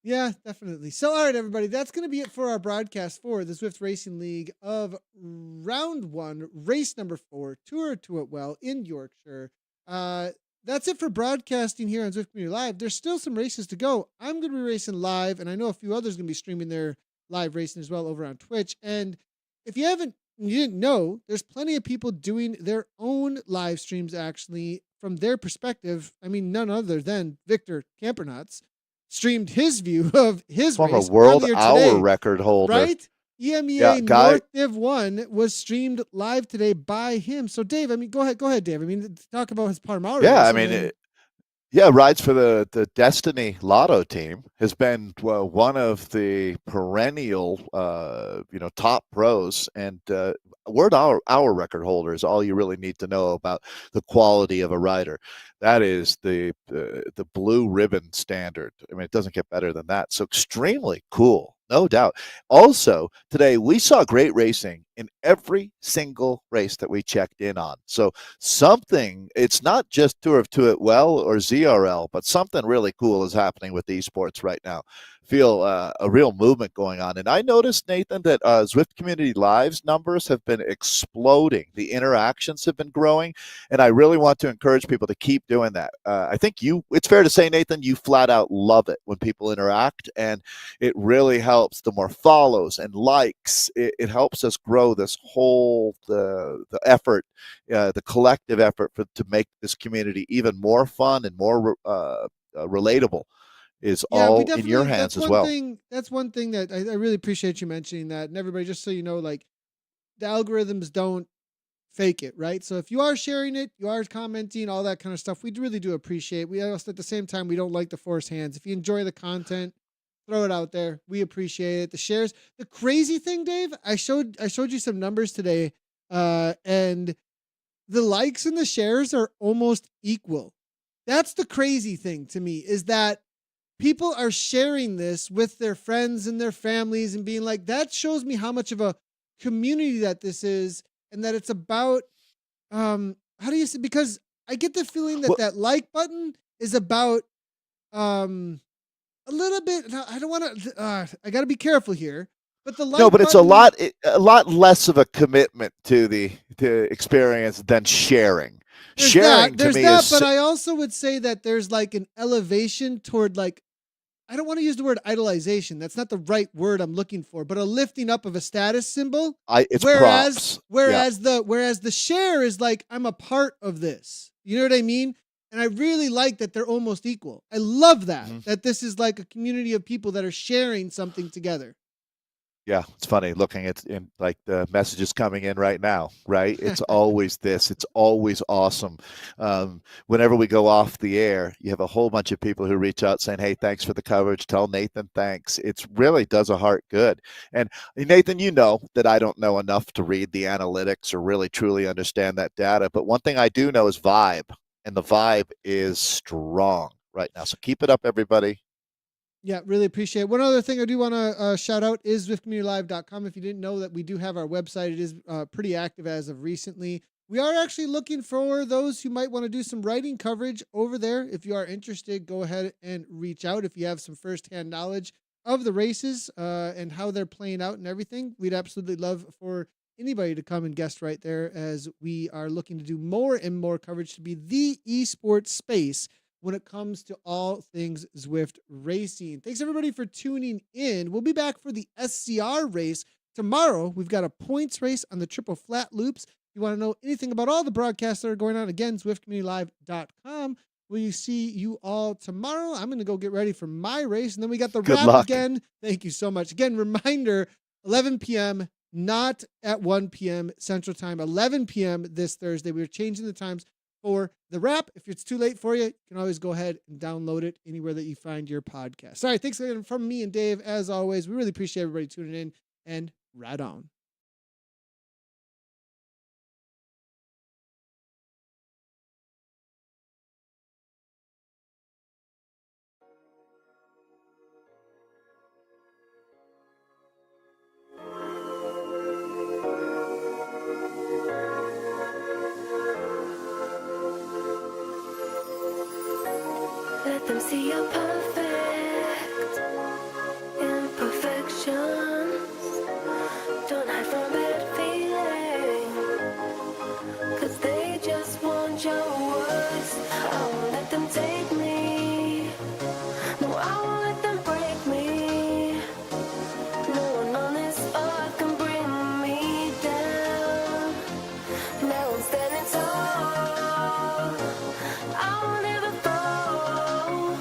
Speaker 1: Yeah, definitely. So, all right, everybody, that's going to be it for our broadcast for the Zwift Racing League of Round 1, race number 4, Tour to It Well in Yorkshire. That's it for broadcasting here on Zwift Community Live. There's still some races to go. I'm going to be racing live, and I know a few others are going to be streaming their live racing as well over on Twitch. And if you didn't know, there's plenty of people doing their own live streams, actually, from their perspective. I mean, none other than Victor Campernuts streamed his view of his race.
Speaker 2: Former world hour record holder.
Speaker 1: Right? EMEA North Div 1 was streamed live today by him. So, Dave, go ahead, Dave. Talk about his Parmara.
Speaker 2: Yeah, rides for the Destiny Lotto team, has been one of the perennial, top pros, and world hour record holder is all you really need to know about the quality of a rider. That is the blue ribbon standard. I mean, it doesn't get better than that. So extremely cool. No doubt. Also, today we saw great racing in every single race that we checked in on. So it's not just Tour of To It Well or ZRL, but something really cool is happening with esports right now. Feel a real movement going on. And I noticed, Nathan, that Zwift Community Live's numbers have been exploding. The interactions have been growing, and I really want to encourage people to keep doing that. I think it's fair to say, Nathan, you flat out love it when people interact, and it really helps. The more follows and likes, it helps us grow this whole the effort, the collective effort to make this community even more fun and more relatable. Is all in your hands as well.
Speaker 1: That's one thing that I really appreciate you mentioning that. And everybody, just so you know, like, the algorithms don't fake it, right? So if you are sharing it, you are commenting, all that kind of stuff, we really do appreciate it. We also, at the same time, we don't like to force hands. If you enjoy the content, throw it out there. We appreciate it. The shares. The crazy thing, Dave, I showed you some numbers today, and the likes and the shares are almost equal. That's the crazy thing to me, is that people are sharing this with their friends and their families and being like, that shows me how much of a community that this is, and that it's about, how do you say, because I get the feeling that that like button is about, a little bit, I don't want to, I got to be careful here, but the like
Speaker 2: but it's a lot less of a commitment to the experience than sharing. Sharing to me is,
Speaker 1: but I also would say that there's like an elevation toward, like, I don't want to use the word idolization. That's not the right word I'm looking for, but a lifting up of a status symbol.
Speaker 2: Props.
Speaker 1: Whereas the share is like, I'm a part of this. You know what I mean? And I really like that they're almost equal. I love that, that this is like a community of people that are sharing something together.
Speaker 2: Yeah, it's funny looking at like the messages coming in right now, right? It's always this. It's always awesome. Whenever we go off the air, you have a whole bunch of people who reach out saying, hey, thanks for the coverage. Tell Nathan thanks. It really does a heart good. And Nathan, you know that I don't know enough to read the analytics or really truly understand that data. But one thing I do know is vibe, and the vibe is strong right now. So keep it up, everybody.
Speaker 1: Yeah, really appreciate it. One other thing I do want to shout out is ZwiftCommunityLive.com. If you didn't know that we do have our website, it is pretty active as of recently. We are actually looking for those who might want to do some writing coverage over there. If you are interested, go ahead and reach out if you have some firsthand knowledge of the races and how they're playing out and everything. We'd absolutely love for anybody to come and guest right there, as we are looking to do more and more coverage to be the esports space when it comes to all things Zwift racing. Thanks everybody for tuning in. We'll be back for the SCR race tomorrow. We've got a points race on the triple flat loops. If you want to know anything about all the broadcasts that are going on, again, ZwiftCommunityLive.com. We'll see you all tomorrow. I'm going to go get ready for my race. And then we got the
Speaker 2: Good
Speaker 1: wrap
Speaker 2: luck.
Speaker 1: again. Thank you so much. Again, reminder, 11 p.m., not at 1 p.m. Central Time, 11 p.m. this Thursday. We're changing the times for the wrap. If it's too late for you, you can always go ahead and download it anywhere that you find your podcast. All right, thanks again from me and Dave. As always, we really appreciate everybody tuning in, and right on.
Speaker 3: Let them see your perfect imperfections. Don't hide from bad feeling, 'cause they just want your words. I won't let them take me. No, I won't let them break me. No one on this earth can bring me down. Now I'm standing tall. I won't ever fall.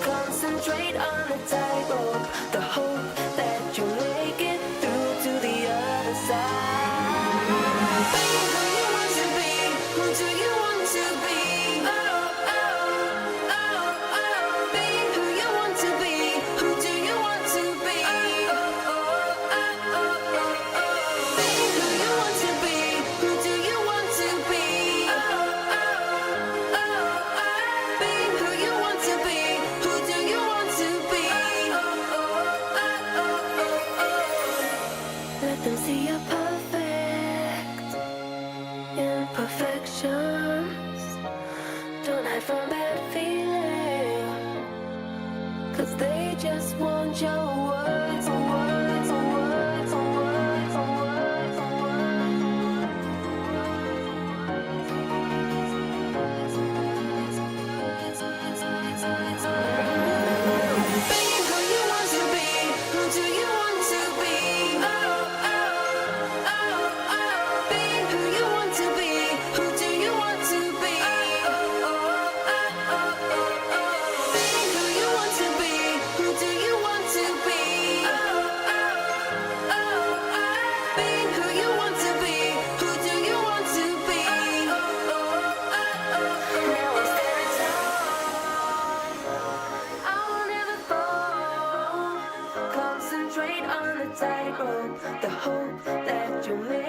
Speaker 3: Concentrate on the tightrope. The hope that you'll make it through to the other side. Be who you want to be. Who do you want to be? Oh, oh, oh, oh. Be who you want to be. Who do you want to be? Oh, oh, oh, oh, oh, oh. Be who you want to be. Who do you want to be? Oh, oh, oh, oh. Be who you want to be. Who do you want to be? Oh, oh, oh, oh, oh. Let them see your perfect imperfections. Don't hide from bad feeling, 'cause they just want your words, words, words, words, words, words. Be who you want to be. Who do you want to be? Oh, oh, oh, oh. Be who you want to be. Who do you want to be? Oh, oh, oh, oh, oh. Be who you want to be. Who do you want to be? Oh, oh, oh, oh. Be who you want to be. Who do you want to be? Oh, oh, oh, oh. Now I'm standing tall. I will never fall. Concentrate on the tightrope. The hope that you'll make